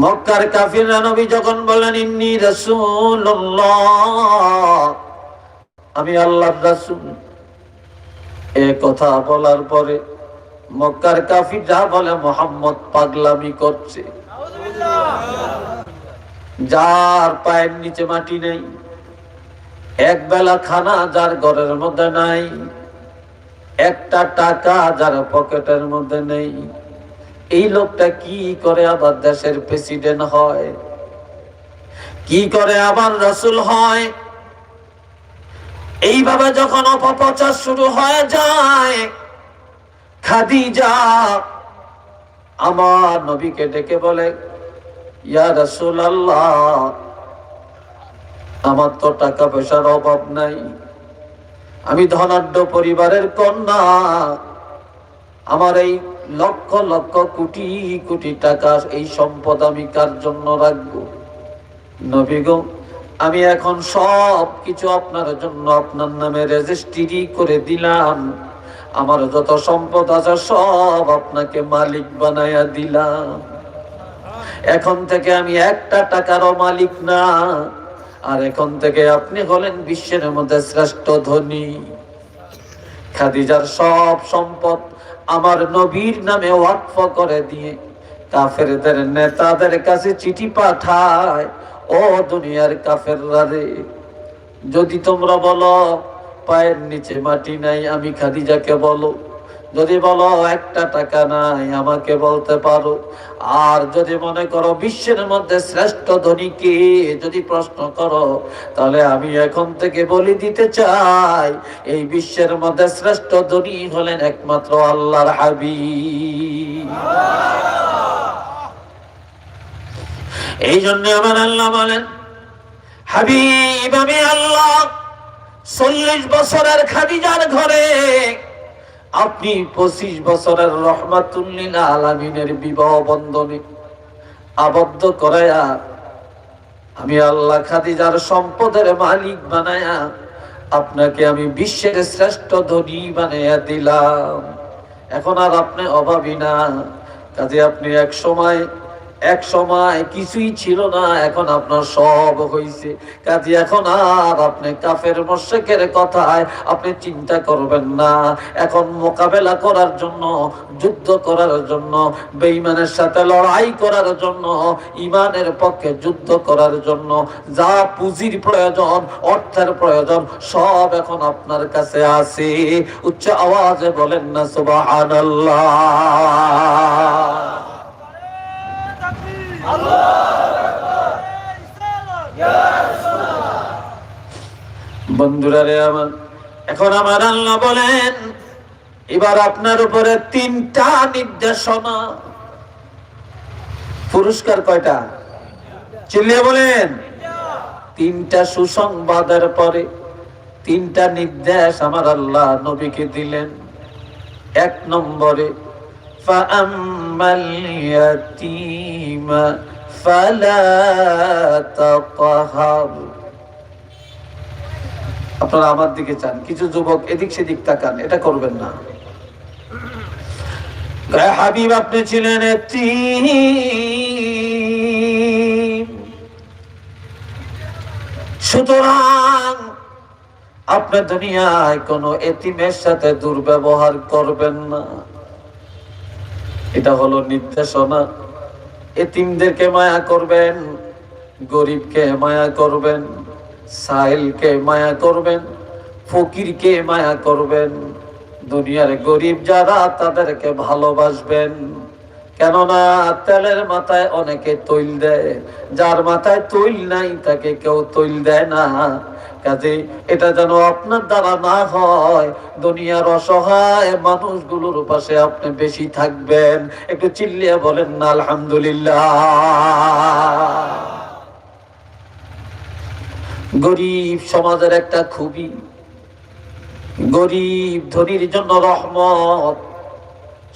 মক্কার কাফিররা নবী যখন বলেন ইন্নী রাসূলুল্লাহ, আমি আল্লাহর রাসূল, এ কথা বলার পরে মক্কার কাফিররা বলে মুহাম্মদ পাগলামি করছে। যার পায়ের নিচে মাটি নেই, এক বেলা খানা যার ঘরের মধ্যে নাই, একটা টাকা যার পকেটের মধ্যে নেই, এই লোকটা কি করে আবার দেশের প্রেসিডেন্ট হয়? কি করে আবার রাসূল হয়? এইভাবে যখন অপপ্রচার শুরু হয়ে যায়, খাদিজা আমার নবীকে ডেকে বলে, ইয়া রাসূলুল্লাহ, আমার তো টাকা পয়সার অভাব নাই, আমি ধনাঢ্য পরিবারের কন্যা, আমার এই লক্ষ লক্ষ কোটি কোটি টাকা এই সম্পদ আমি কার জন্য রাখবো? নবী গো, আমি এখন সব কিছু আপনার জন্য আপনার নামে রেজিস্ট্রি করে দিলাম, আমার যত সম্পদ আছে সব আপনাকে মালিক বানায়া দিলাম। এখন থেকে আমি একটা টাকারও মালিক না, আর এখন থেকে আপনি হলেন বিশ্বের মধ্যে শ্রেষ্ঠ ধনী। খাদিজার সব সম্পদ আমার নবীর নামে ওয়াকফ করে দিয়ে কাফেরদের নেতাদের কাছে চিঠি পাঠায়, ও দুনিয়ার কাফেররা রে, যদি তোমরা বলো পায়ের নিচে মাটি নাই, আমি খাদিজাকে বলো, যদি বলো একটা টাকা নাই, আমাকে বলতে পারো। আর যদি মনে করো বিশ্বের মধ্যে শ্রেষ্ঠ ধনী কে, যদি প্রশ্ন করো, তাহলে আমি এখন থেকে বলে দিতে চাই, এই বিশ্বের মধ্যে শ্রেষ্ঠ ধনী হলেন একমাত্র আল্লাহর হাবিব। এই জন্য আমার আল্লাহ বলেন, হাবিব আমি আল্লাহ 40 বছরের খাদিজার ঘরে আপনি 25 বছরের রহমাতুল লিল আলামিনের বিবাহ বন্ধনে আবদ্ধ করায়া, আমি আল্লাহ খাদিজার সম্পদের মালিক বানায়া আপনাকে আমি বিশ্বের শ্রেষ্ঠ ধনী বানাইয়া দিলাম। এখন আর আপনি অভাবী না। কাজে আপনি এক সময় কিছুই ছিল না, এখন আপনার সব হইছে। কাজে এখন আর আপনি কাফের মুশরিকের কথায় আপনি চিন্তা করবেন না। এখন মোকাবেলা করার জন্য, যুদ্ধ করার জন্য, বেঈমানের সাথে লড়াই করার জন্য, ঈমানের পক্ষে যুদ্ধ করার জন্য যা পুঁজির প্রয়োজন, অর্থের প্রয়োজন, সব এখন আপনার কাছে আছে। উচ্চ আওয়াজে বলেন না সুবহানাল্লাহ। বন্ধুরা রে আমার, এখন আমার আল্লাহ বলেন, এবার আপনার উপরে 3টা নির্দেশনা। পুরস্কার কয়টা? চিল্লিয়ে বলেন। তিনটা সুসংবাদের পরে তিনটা নির্দেশ আমার আল্লাহ নবীকে দিলেন। এক নম্বরে ফাআম্মাল ইয়াতীমা ফালা তাকহার। আপনারা আমার দিকে চান, কিছু যুবক এদিক সেদিক তাকান, এটা করবেন না। হাবিব আপনি ছিলেন এতিম, সুতরাং আপনি দুনিয়ায় কোন এতিমের সাথে দুর্ব্যবহার করবেন না। এটা হলো নির্দেশনা। এতিমদেরকে মায়া করবেন, গরিবকে মায়া করবেন, সাইলকে মায়া করবেন, ফকিরকে মায়া করবেন। দুনিয়ার গরিব যারা তাদেরকে ভালোবাসবেন, কেননা তেলের মাথায় অনেকে তৈল দেয়, যার মাথায় তৈল নাই তাকে কেউ তৈল দেয় না। কাজে এটা যেন আপনার দ্বারা না হয়, দুনিয়ার অসহায় মানুষগুলোর পাশে আপনি বেশি থাকবেন। একটু চিল্লিয়ে বলেন না আলহামদুলিল্লাহ। গরিব সমাজের একটা খুবই, গরিব ধনীর জন্য রহমত।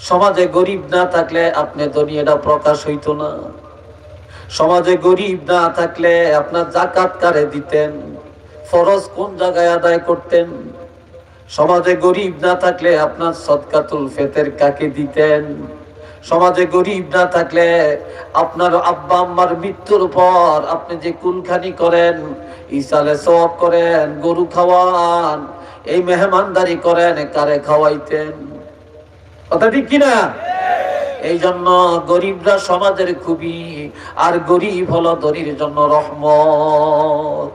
সমাজে গরিব না থাকলে আপনি দুনিয়াটা প্রকাশ হইতো না। সমাজে গরিব না থাকলে আপনার যাকাত কারে দিতেন, ফরজ কোন জায়গায় আদায় করতেন। সমাজে গরিব না থাকলে আপনার সদকাতুল ফিতর কাকে দিতেন। সমাজে গরিব না থাকলে আপনার আব্বা আম্মার মৃত্যুর পর আপনি যে কুলখানি করেন, ইসালে সওয়াব করেন, গরু খাওয়ান, এই মেহমানদারি করেন, কারে খাওয়াইতেন? কথা ঠিক কিনা? এই জন্য গরিবরা সমাজের খুবই, আর গরিব হলো ধনীর জন্য রহমত।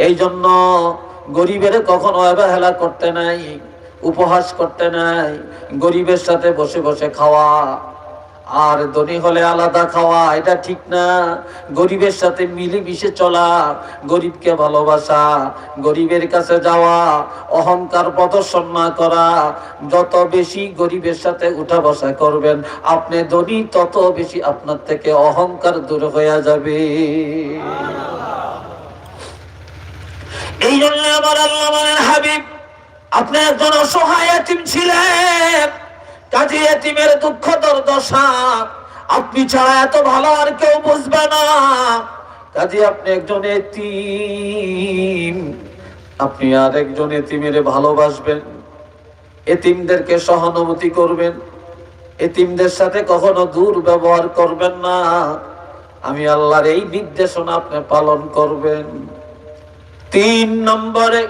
এই জন্য গরিবের কখনো অবহেলা করতে নাই, উপহাস করতে নাই। গরিবের সাথে বসে বসে খাওয়া আর ধনী হলে আলাদা খাওয়া, এটা ঠিক না। গরিবের সাথে মিলেমিশে চলা, গরিবকে ভালোবাসা, গরিবের কাছে যাওয়া, অহংকার প্রদর্শন না করা। যত বেশি গরিবের সাথে উঠা বসা করবেন আপনি ধনী, তত বেশি আপনার থেকে অহংকার দূর হয়ে যাবে। এই জন্য আমার আল্লাহ বলেন, হাবিব আপনি একজন অসহায় এতিম ছিলেন, কাজে এতিমের দুঃখ দুর্দশা আপনি ছাড়া এত ভালো আর কেউ বুঝবে না। কাজে আপনি একজন এতিম, আপনি আর একজন এতিমের ভালোবাসবেন, এতিমদেরকে সহানুভূতি করবেন, এতিমদের সাথে কখনো দুর্ব্যবহার করবেন না। আমি আল্লাহর এই নির্দেশনা আপনি পালন করবেন। 3 নম্বরে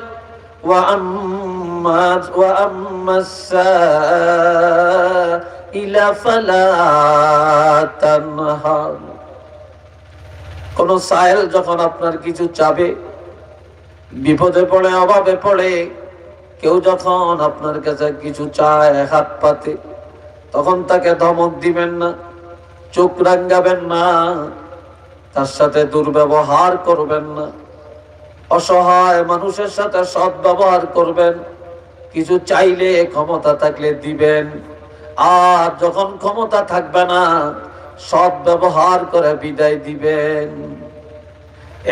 কোন সাইল যখন আপনার কিছু চাবে, বিপদে পড়ে, অভাবে পড়ে, কেউ যখন আপনার কাছে কিছু চায় হাত পাতে, তখন তাকে ধমক দিবেন না, চোখ রাঙ্গাবেন না, তার সাথে দুর্ব্যবহার করবেন না। অসহায় মানুষের সাথে সৎ ব্যবহার করবেন। কিছু চাইলে ক্ষমতা থাকলে দিবেন, আর যখন ক্ষমতা থাকবে না সৎ ব্যবহার করে বিদায় দিবেন।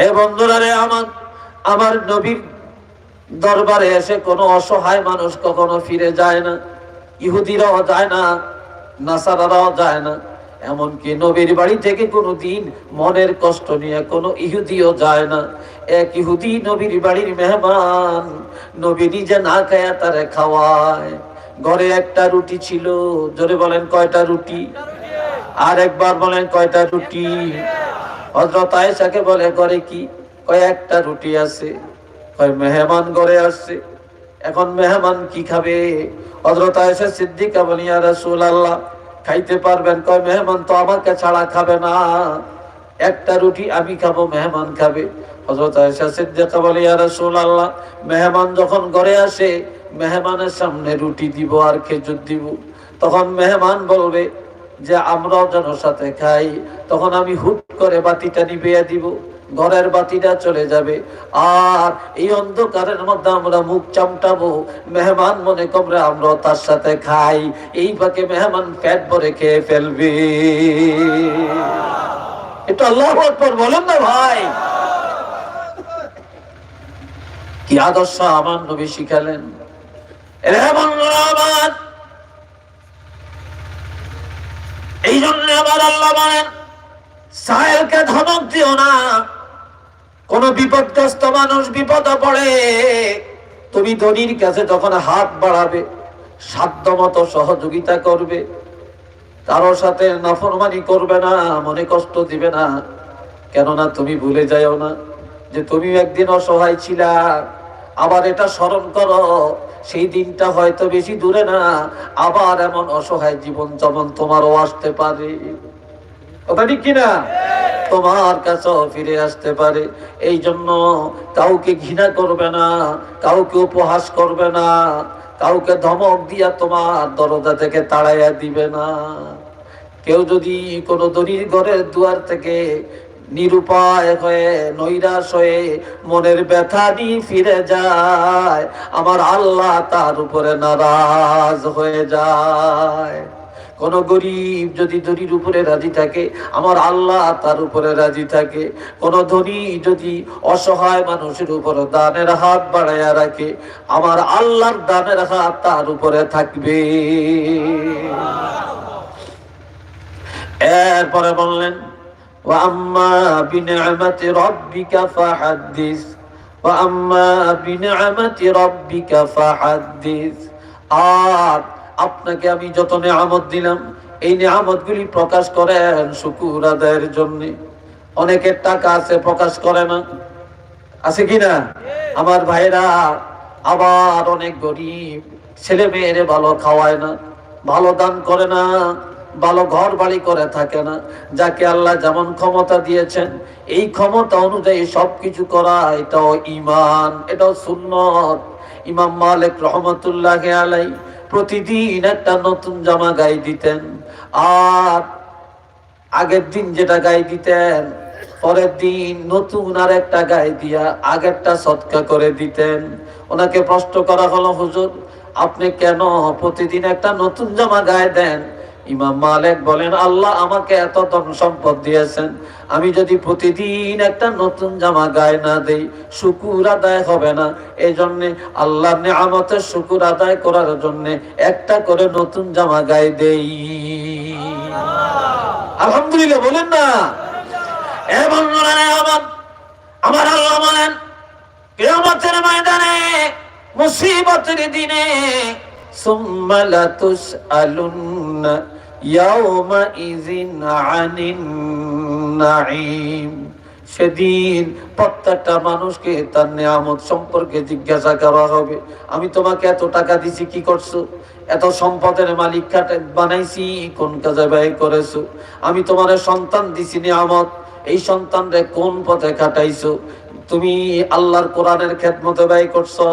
এ বন্ধুরা রে, আমার নবীর দরবারে এসে কোনো অসহায় মানুষ কখনো ফিরে যায় না। ইহুদিরাও যায় না, নাসারারাও যায় না, এমনকি নবীর বাড়ি থেকে কোনো দিন মনের কষ্ট নিয়ে কোনো ইহুদিও যায় না। এক ইহুদি নবীর বাড়ির মেহমান, নবী নিজে না খায়া তারে খাওয়ায়। ঘরে একটা রুটি ছিল, জোরে বলেন কয়টা রুটি? আর একবার বলেন কয়টা রুটি? হযরত আয়েশাকে বলে, ঘরে কি? কয় একটা রুটি আছে। কয় মেহমান ঘরে আসছে, এখন মেহমান কি খাবে? হযরত আয়েশা সিদ্দিকা বলেন, ইয়া রাসূলুল্লাহ খাইতে পারবেন? কয় মেহমান তো আমাকে ছাড়া খাবে না, একটা রুটি আমি খাবো, মেহমান খাবে। হযরত আয়েশা সিদ্দিকা বলে, ইয়া রাসূলুল্লাহ মেহমান যখন ঘরে আসে, মেহমানের সামনে রুটি দিব আর খেজুর দিব, তখন মেহমান বলবে যে আমরাও যেন সাথে খাই, তখন আমি হুট করে বাতিটা নিভিয়ে দিব। ঘরের বাতিটা চলে যাবে, আর এই অন্ধকারের মধ্যে আমরা মুখ চামটাবো, মেহমান মনে করে আমরা তার সাথে খাই, এই ফাঁকে মেহমান পেট ভরে খেয়ে ফেলবে। এটা আল্লাহু আকবার বলেন না ভাই। কি আদর্শ আমার নবী শিখালেন। এই জন্য আবার আল্লাহ বলেন, সাহেলকে ধমক দিও না। কোন বিপদগ্রস্ত মানুষ বিপদে পড়ে, তুমি ধনীর কাছে যখন হাত বাড়াবে, সাধ্য মতো সহযোগিতা করবে, কারোর সাথে নাফরমানি করবে না, মনে কষ্ট দিবে না। কেননা তুমি ভুলে যাও না যে তুমি একদিন অসহায় ছিলা। আবার এটা স্মরণ করো, সেই দিনটা হয়তো বেশি দূরে না, আবার এমন অসহায় জীবন যেমন তোমারও আসতে পারে। কথা ঠিক কিনা? তোমার কাছেও ফিরে আসতে পারে। এই জন্য কাউকে ঘৃণা করবে না, কাউকে উপহাস করবে না, কাউকে ধমক দিয়া তোমার দরজা থেকে তাড়াইয়া দিবে না। কেউ যদি কোনো ধনীর ঘরের দুয়ার থেকে নিরুপায় হয়ে, নৈরাশ হয়ে, মনের ব্যথা নিয়ে ফিরে যায়, আমার আল্লাহ তার উপরে নারাজ হয়ে যায়। কোন গরিব যদি ধনীর উপরে রাজি থাকে, আমার আল্লাহ তার উপরে রাজি থাকে। কোন ধনী যদি অসহায় মানুষের উপরে দানের হাত বাড়াইয়া রাখে, আমার আল্লাহর দানের হাত তার উপরে থাকবে। এরপরে বললেন, وَأَمَّا بِنِعْمَةِ رَبِّكَ فَحَدِّثْ وَأَمَّا بِنِعْمَةِ رَبِّكَ فَحَدِّثْ। আর আপনাকে আমি যত নিয়ামত দিলাম, এই নিয়ামতগুলি প্রকাশ করেন শুকর আদায়ের জন্য। অনেকের টাকা আছে, প্রকাশ করে না, আছে কিনা আমার ভাইরা? আবার অনেক গরিব, ছেলে মেয়েরে ভালো খাওয়ায় না, ভালো দান করে না, ভালো ঘর বাড়ি করে থাকে না। যাকে আল্লাহ যেমন ক্ষমতা দিয়েছেন, এই ক্ষমতা অনুযায়ী সবকিছু করা, এটাও ঈমান, এটাও সুন্নত। ইমাম মালিক রহমতুল্লাহ আলাইহি প্রতিদিন একটা নতুন জামা গায়ে দিতেন, আর আগের দিন যেটা গায়ে দিতেন, পরের দিন নতুন আর একটা গায়ে দিয়া আগেরটা সদকা করে দিতেন। ওনাকে প্রশ্ন করা হলো, হুজুর আপনি কেন প্রতিদিন একটা নতুন জামা গায়ে দেন? ইমাম মালিক বলেন, আল্লাহ আমাকে এত ধন সম্পদ দিয়েছেন, আমি যদি প্রতিদিন একটা নতুন জামা গায়ে না দেই, শুকর আদায় হবে না। এই জন্য আল্লাহর নিয়ামতের শুকর আদায় করার জন্য একটা করে নতুন জামা গায়ে দেই। আলহামদুলিল্লাহ বলেন না? আমার আল্লাহ বলেন, কিয়ামতের ময়দানে, মুসিবতের দিনে, সুম্মা লাতুসআলুন্না ইয়াওমাইযিন আনিন নাঈম। সেদিন প্রত্যেকটা মানুষকে তার নিয়ামত সম্পর্কে জিজ্ঞাসা করা হবে। আমি তোমাকে এত টাকা দিছি, কি করছো? এত সম্পদের মালিক বানাইছি, কোন কাজে ব্যয় করেছো? আমি তোমার সন্তান দিছি নিয়ামত, এই সন্তানরে কোন পথে কাটাইছো? তুমি আল্লাহর কোরআনের খেদমতে ব্যয় করছো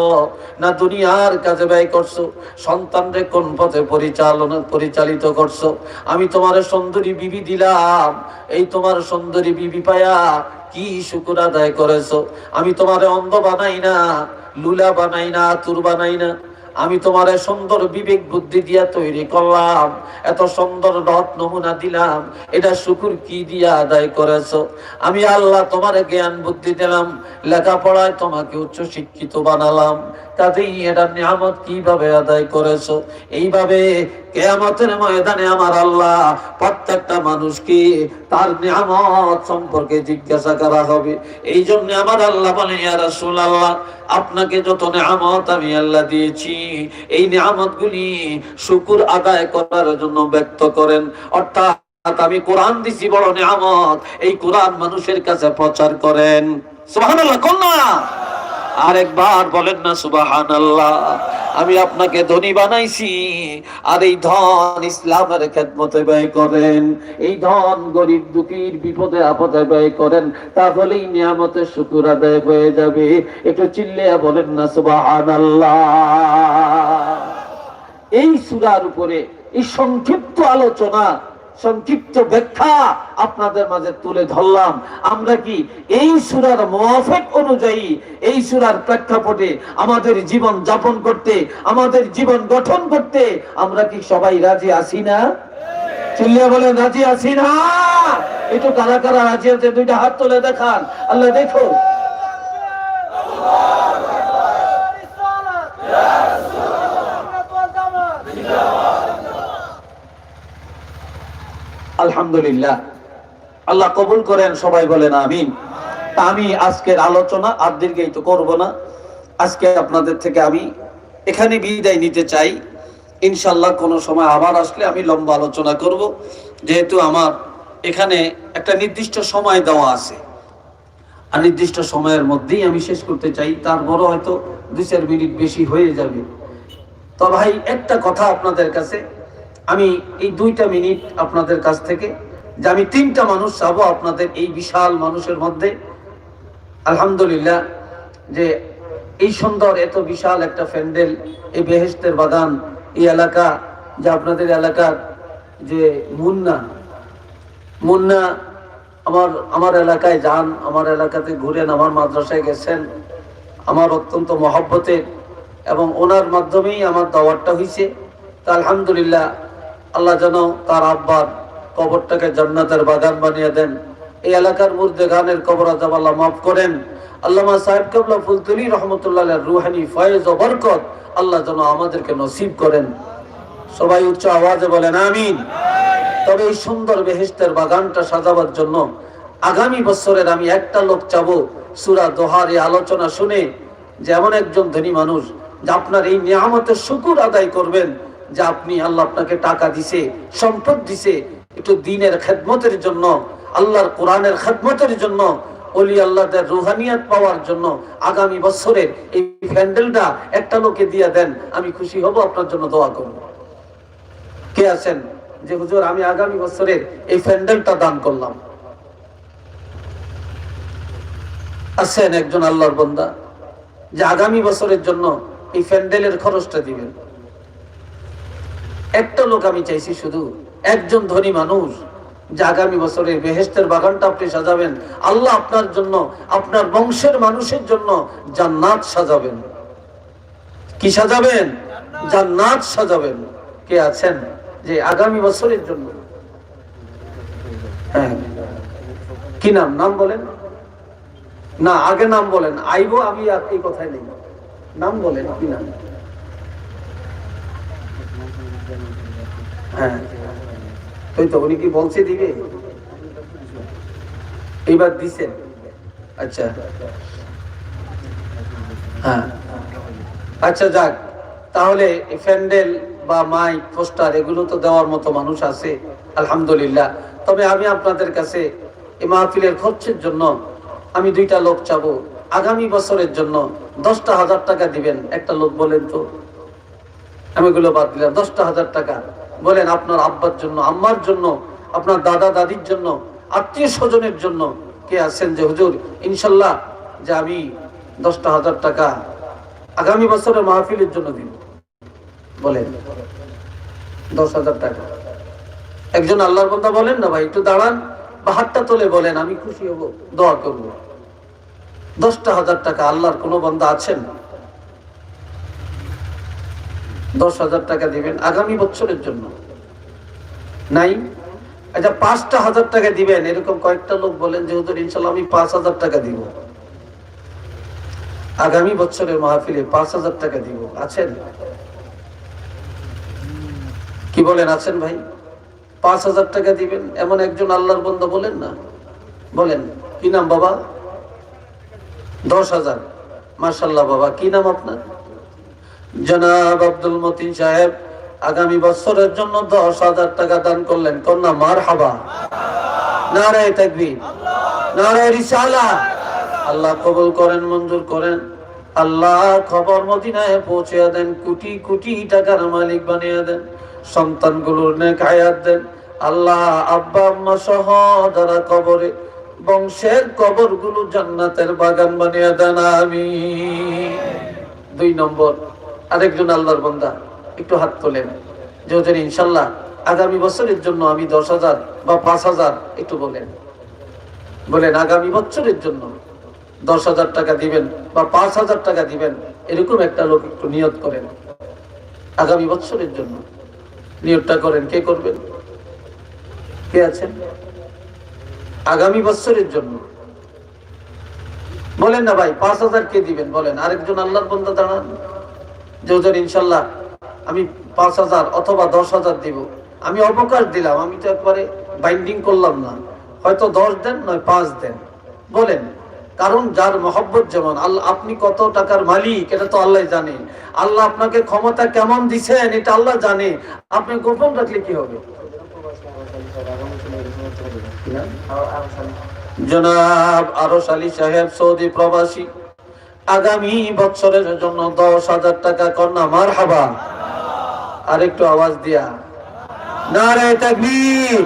না দুনিয়ার কাজে ব্যয় করছো? সন্তানরে কোন পথে পরিচালিত করছো? আমি তোমার সুন্দরী বিবি দিলাম, এই তোমার সুন্দরী বিবি পায়া কি শুকর আদায় করেছো? আমি তোমারে অন্ধ বানাই না, লুলা বানাই না, আতুর বানাই না। আমি তোমার সুন্দর বিবেক বুদ্ধি দিয়া তৈরি করলাম, এত সুন্দর রথ নমুনা দিলাম, এটা শুকর কি দিয়া আদায় করেছো? আমি আল্লাহ তোমার জ্ঞান বুদ্ধি দিলাম, লেখাপড়ায় তোমাকে উচ্চ শিক্ষিত বানালাম, কাজেই এটা নিয়ামত কিভাবে আদায় করেছো? এইভাবে কিয়ামতের ময়দানে আমার আল্লাহ প্রত্যেকটা মানুষকে তার নিয়ামত সম্পর্কে জিজ্ঞাসা করা হবে। এই জন্য আমার আল্লাহ বলে, ইয়া রাসূলুল্লাহ, আপনাকে যত নিয়ামত আমি আল্লাহ দিয়েছি, এই নিয়ামতগুলি শুকর আদায় করার জন্য ব্যক্ত করেন। অর্থাৎ আমি কোরআন দিছি বড় নিয়ামত, এই কোরআন মানুষের কাছে প্রচার করেন। সুবহানাল্লাহ কোন না? আরেকবার বলেন না সুবহানাল্লাহ। আমি আপনাকে ধনী বানাইছি, আর এই ধন ইসলামের খেদমতে ব্যয় করেন, এই ধন গরিব দুঃখীর বিপদে আপদে ব্যয় করেন, তাহলেই নিয়ামতের শুকর আদায় হয়ে যাবে। একটু চিল্লিয়া বলেন না সুবহানাল্লাহ। এই সূরার উপরে এই সংক্ষিপ্ত আলোচনা সংক্ষিপ্ত ব্যাখ্যা আপনাদের মাঝে তুলে ধরলাম। আমরা কি এই সূরার মুআফিক অনুযায়ী, এই সূরার প্রেক্ষাপটে আমাদের জীবন যাপন করতে, আমাদের জীবন গঠন করতে আমরা কি সবাই রাজি আছি না? চিল্লিয়া বলেন রাজি আছি না? একটু কারা কারা রাজি আছে দুইটা হাত তুলে দেখান। আল্লাহ দেখো, আলহামদুলিল্লাহ, আল্লাহ কবুল করেন, সবাই বলেন আমিন। আমি আজকের আলোচনা আর দীর্ঘায়িত করব না। আজকে আপনাদের থেকে আমি এখানে বিদায় নিতে চাই। ইনশাল্লাহ কোনো সময় আবার আসলে আমি লম্বা আলোচনা করব, যেহেতু আমার এখানে একটা নির্দিষ্ট সময় দেওয়া আছে, আর নির্দিষ্ট সময়ের মধ্যেই আমি শেষ করতে চাই। তারপরও হয়তো 2-4 মিনিট বেশি হয়ে যাবে। তো ভাই, একটা কথা আপনাদের কাছে, আমি এই 2টা মিনিট আপনাদের কাছ থেকে, যে আমি 3টা মানুষ চাবো আপনাদের এই বিশাল মানুষের মধ্যে। আলহামদুলিল্লাহ, যে এই সুন্দর এত বিশাল একটা প্যান্ডেল, এই বেহেশতের বাগান, এই এলাকা, যে আপনাদের এলাকার যে মুন্না আমার এলাকায় যান, আমার এলাকাতে ঘুরেন, আমার মাদ্রাসায় গেছেন, আমার অত্যন্ত মহব্বতের, এবং ওনার মাধ্যমেই আমার দাওয়াতটা হয়েছে। তা আলহামদুলিল্লাহ, আল্লাহ যেন তার আব্বার কবরটাকে জান্নাতের বাগান বানিয়ে দেন। এই এলাকার মুর্দে গানের কবর আযাব আল্লাহ মাফ করেন। আল্লামা সাহেব কেবলা ফুলতুলি রহমতুল্লাহ আলাইহির রুহানি ফয়েজ ও বরকত আল্লাহ যেন আমাদেরকে নসিব করেন। সবাই উচ্চ আওয়াজে বলেন আমিন। তবে এই সুন্দর বেহেশতের বাগানটা সাজাবার জন্য আগামী বছরের আমি একটা লোক চাবো, সূরা দোহার এই আলোচনা শুনে যে এমন একজন ধনী মানুষ, যে আপনার এই নিয়ামতের শুকর আদায় করবেন, যে আপনি, আল্লাহ আপনাকে টাকা দিছে, সম্পদ দিছে, একটু দ্বীনের খেদমতের জন্য, আল্লাহর কোরআনের খেদমতের জন্য, ওলি আল্লাহদের রুহানিয়াত পাওয়ার জন্য আগামী বছরের এই প্যান্ডেলটা একটা লোকে দিয়ে দেন, আমি খুশি হব, আপনার জন্য দোয়া করব। কে আছেন যে হুজুর আমি আগামী বছরের এই প্যান্ডেলটা দান করলাম? আছেন একজন আল্লাহর বান্দা যে আগামী বছরের জন্য এই প্যান্ডেলের খরচটা দিবেন? একটা লোক আমি চাইছি, শুধু একজন ধনী মানুষ, যে আগামী বছরে বেহেশতের বাগানটা আপনি সাজাবেন, আল্লাহ আপনার জন্য, আপনার বংশের মানুষের জন্য জান্নাত সাজাবেন। কি সাজাবেন? জান্নাত সাজাবেন। কে আছেন যে আগামী বছরের জন্য? হ্যাঁ, কি নাম? নাম বলেন না, আগে নাম বলেন, আইবো আমি আর এই কথাই নেই। নাম বলেন, কি নাম? হ্যাঁ, তো উনি কি বলছে দিবে? এইবার দিছেন? আচ্ছা, হ্যাঁ, আচ্ছা, যাক, তাহলে প্যান্ডেল বা মাইক, পোস্টার, এগুলো তো দেওয়ার মতো মানুষ আছে, আলহামদুলিল্লাহ। তবে আমি আপনাদের কাছে এই মাহফিলের খরচের জন্য আমি 2টা লোক চাবো, আগামী বছরের জন্য 10,000 টাকা দিবেন। একটা লোক বলেন তো, আমি এগুলো বাদ দিলাম, 10,000 টাকা বলেন আপনার আব্বার জন্য, আম্মার জন্য, আপনার দাদা দাদির জন্য, আত্মীয় স্বজনের জন্য। কে আছেন যে হুজুর ইনশাল্লাহ যে আমি 10,000 টাকা আগামী বছরের মাহফিলের জন্য দিব? বলেন 10,000 টাকা। একজন আল্লাহর বান্দা বলেন না ভাই, একটু দাঁড়ান বা হাতটা তোলে বলেন, আমি খুশি হব, দোয়া করব। 10,000 টাকা আল্লাহর কোন বান্দা আছেন? 10,000 টাকা দিবেন আগামী বছরের জন্য? নাই? আচ্ছা, 5,000 টাকা দিবেন, এরকম কয়েকটা লোক বলেন যে হুজুর ইনশাআল্লাহ আমি 5,000 টাকা দিব, আগামী বছরের মাহফিলে 5,000 টাকা দিব। আছেন? কি বলেন, আছেন ভাই? 5,000 টাকা দিবেন এমন একজন আল্লাহর বান্দা বলেন না? বলেন, কি নাম বাবা? 10,000। মাশাআল্লাহ বাবা, কি নাম আপনার? জনাব আব্দুল মতিন সাহেব আগামী বছরের জন্য 10,000 টাকা দান করলেন। কন্যা মারহাবা, নারায়ে তাকবীর, নারায়ে রিসালাহ। আল্লাহ কবুল করেন, মঞ্জুর করেন। আল্লাহ খবর মদিনায় পৌঁছে দেন, কোটি কোটি টাকার মালিক বানিয়ে দেন, সন্তানগুলোর নেক হায়াত দেন। আল্লাহ আব্বা আম্মা সহ যারা কবরে, বংশের কবরগুলো জান্নাতের বাগান বানিয়ে দেন, আমিন। 2 নম্বর, আরেকজন আল্লাহর বান্দা একটু হাত তোলেন যে হুজুর ইনশাআল্লাহ আগামী বছরের জন্য আমি 10,000 বা 5,000 একটু বলেন আগামী বছরের জন্য 10,000 টাকা দিবেন বা 5,000 টাকা দিবেন, এরকম একটা লোক একটু নিয়ত করেন। আগামী বছরের জন্য নিয়তটা করেন। কে করবেন? কে আছেন? আগামী বছরের জন্য বলেন না ভাই, 5,000 কে দিবেন বলেন। আরেকজন আল্লাহর বান্দা দাঁড়ান যে হুজুর ইনশাআল্লাহ আমি 5,000 অথবা 10,000 দিব। আমি অবকাশ দিলাম, আমি তো একবারে বাইন্ডিং করলাম না, হয়তো 10 দেন নয় 5 দেন বলেন। কারণ যার মহব্বত যেমন, আল্লাহ আপনি কত টাকার মালিক এটা তো আল্লাহ জানে, আল্লাহ আপনাকে ক্ষমতা কেমন দিছেন এটা আল্লাহ জানে, আপনি গোপন রাখলে কি হবে? জনাব আরশ আলী সাহেব সৌদি প্রবাসী আগামী বছরের জন্য 10,000 টাকা কন্যা মারহাবা। আর একটু আওয়াজ দিয়া নারে তাকবীর।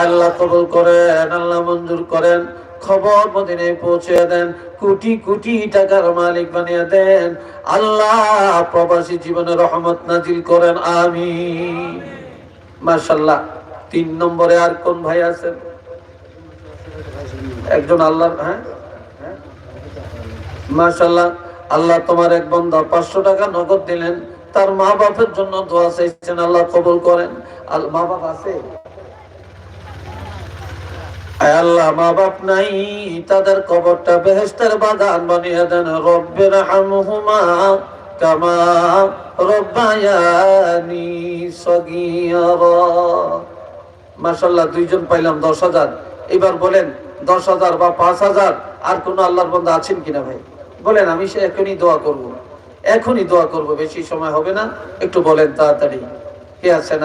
আল্লাহ কবুল করেন, আল্লাহ মঞ্জুর করেন। খবর মদিনায় পৌঁছে দেন, কোটি কোটি টাকার মালিক বানিয়ে দেন। আল্লাহ প্রবাসী জীবনে রহমত নাজিল করেন, আমিন। মাশাআল্লাহ। 3 নম্বরে আর কোন ভাই আছেন? একজন আল্লাহ। হ্যাঁ মাশাআল্লাহ। আল্লাহ তোমার এক বান্দা 500 টাকা নগদ দিলেন, তার মা বাপের জন্য দোয়া চাইছেন, আল্লাহ কবুল করেন। মা বাপ আছে? আল্লাহ মা বাপ নাই, তাদের কবরটা বেহেশতের বাগান বানিয়ে দেন। রব্বির হামহুমা কামা রব্বায়ানি সগীরা। মাশাআল্লাহ, 2 জন পাইলাম 10,000। এবার বলেন 10,000 বা 5,000 আর কোন আল্লাহর বান্দা আছেন কিনা ভাই বলেন। আমি সে এখনই দোয়া করব, এখনই দোয়া করব, বেশি সময় হবে না, একটু বলেন তাড়াতাড়ি। কে আছেন?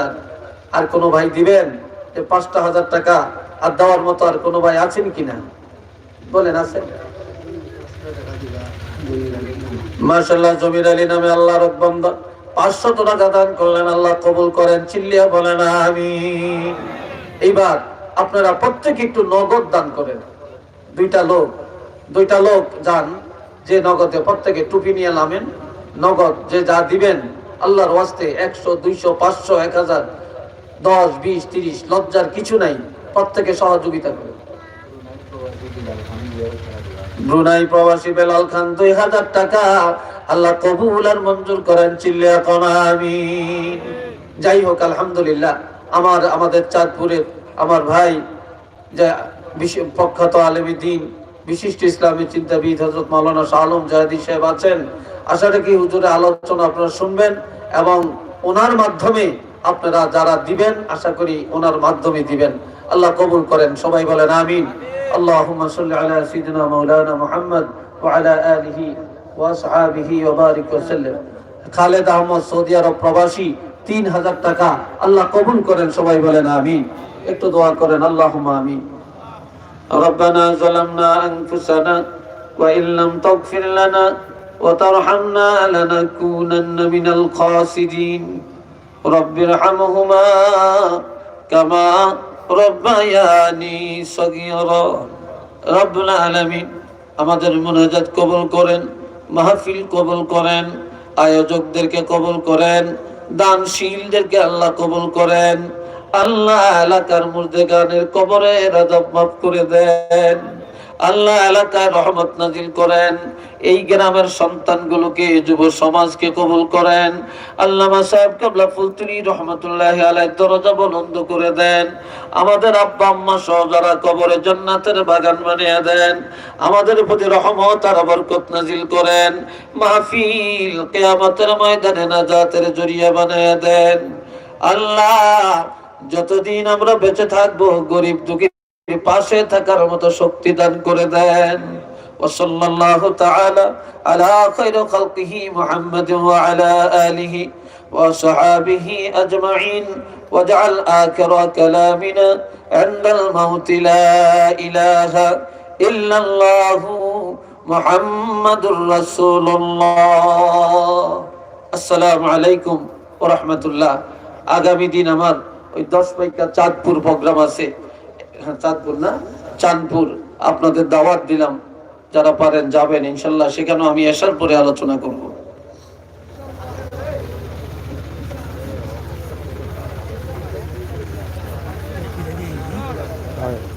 আর কোন ভাই দিবেন যে 5,000 টাকা আর দেওয়ার মতো আর কোন ভাই আছেন কিনা বলেন। আছেন? মাশাআল্লাহ। জমির আলী নামে আল্লাহর এক বান্দা 500 টাকা দান করলেন, আল্লাহ কবুল করেন। চিল্লিয়া বলেন আমিন। এইবার আপনারা প্রত্যেকে একটু নগদ দান করেন। দুইটা লোক যান যে নগদে, প্রত্যেকে টুপি নিয়ে নামেন। নগদ যে যা দিবেন আল্লাহর ওয়াস্তে 100 200 500 1000 10 20 30 লজ্জার কিছু নাই, প্রত্যেকে সহযোগিতা করেন। ব্রুনাই প্রবাসী বেলাল খান 2,000 টাকা, আল্লাহ কবুল আর মঞ্জুর করেন। চিল্লিয়া কোন আমিন। যাই হোক, আলহামদুলিল্লাহ। আমাদের চাঁদপুরের আমার ভাই যে প্রখ্যাত আলেম দ্বীন, বিশিষ্ট ইসলামী চিন্তাবিদ হযরত মাওলানা শাহ আলম জাহেদী সাহেব আছেন। আশা রাখি হুজুরের আলোচনা আপনারা শুনবেন এবং ওনার মাধ্যমে আপনারা যারা দিবেন, আশা করি ওনার মাধ্যমে দিবেন। আল্লাহ কবুল করেন। সবাই বলেন আমিন। আল্লাহুম্মা সাল্লি আলা সাইয়্যিদিনা মাওলানা মুহাম্মদ ওয়া আলা আলিহি ওয়া আসহাবিহি ওয়া বারিক ওয়া সাল্লাম। খালেদ আহমদ সৌদি আরব প্রবাসী 3,000 টাকা, আল্লাহ কবুল করেন। সবাই বলেন আমিন। একটু দোয়া করেন। আল্লাহুম্মা আমিন। ربنا ظلمنا أنفسنا وإن لم تغفر لنا وترحمنا لنكونن من الخاسرين رب ارحمهما كما ربياني صغيرا رب العالمين আমাদের মুনাজাত কবুল করেন, মাহফিল কবুল করেন, আয়োজকদেরকে কবুল করেন, দানশীলদেরকে আল্লাহ কবুল করেন। আল্লাহ এলাকার মুর্দেগানের কবরে আযাব মাফ করে দেন। আল্লাহ এলাকায় রহমত নাজিল করেন। এই গ্রামের সন্তানগুলোকে, যুব সমাজকে কবুল করেন। আল্লামা সাহেব কিবলা ফুলতুরি রহমাতুল্লাহি আলাইহি দরজা বুলন্দ করে দেন। আমাদের আব্বা আম্মা সহ যারা কবরে জান্নাতের বাগান বানিয়ে দেন। আমাদের প্রতি রহমত আর বরকত নাজিল করেন। মাহফিল কিয়ামতের ময়দানে নাজাতের জরিয়া বানিয়ে দেন। আল্লাহ যতদিন আমরা বেঁচে থাকবো গরিব দুঃখী পাশে থাকার মতো শক্তি দান করে দেন। ওয়াসাল্লাল্লাহু তাআলা আলা খায়রি খালকিহি মুহাম্মাদিন ওয়া আলা আলিহি ওয়া সাহাবিহি আজমাইন ওয়াজআল আখিরা কালামিনা ইনদাল মাউত লা ইলাহা ইল্লাল্লাহু মুহাম্মাদুর রাসূলুল্লাহ। আসসালামু আলাইকুম ওয়া রাহমাতুল্লাহ। আগামী দিন আমার ওই 10 পাইকা চাঁদপুর প্রোগ্রাম আছে। চাঁদপুর না, চাঁদপুর। আপনাদের দাওয়াত দিলাম, যারা পারেন যাবেন ইনশাল্লাহ। সেখানেও আমি এশার পরে আলোচনা করব। হয়।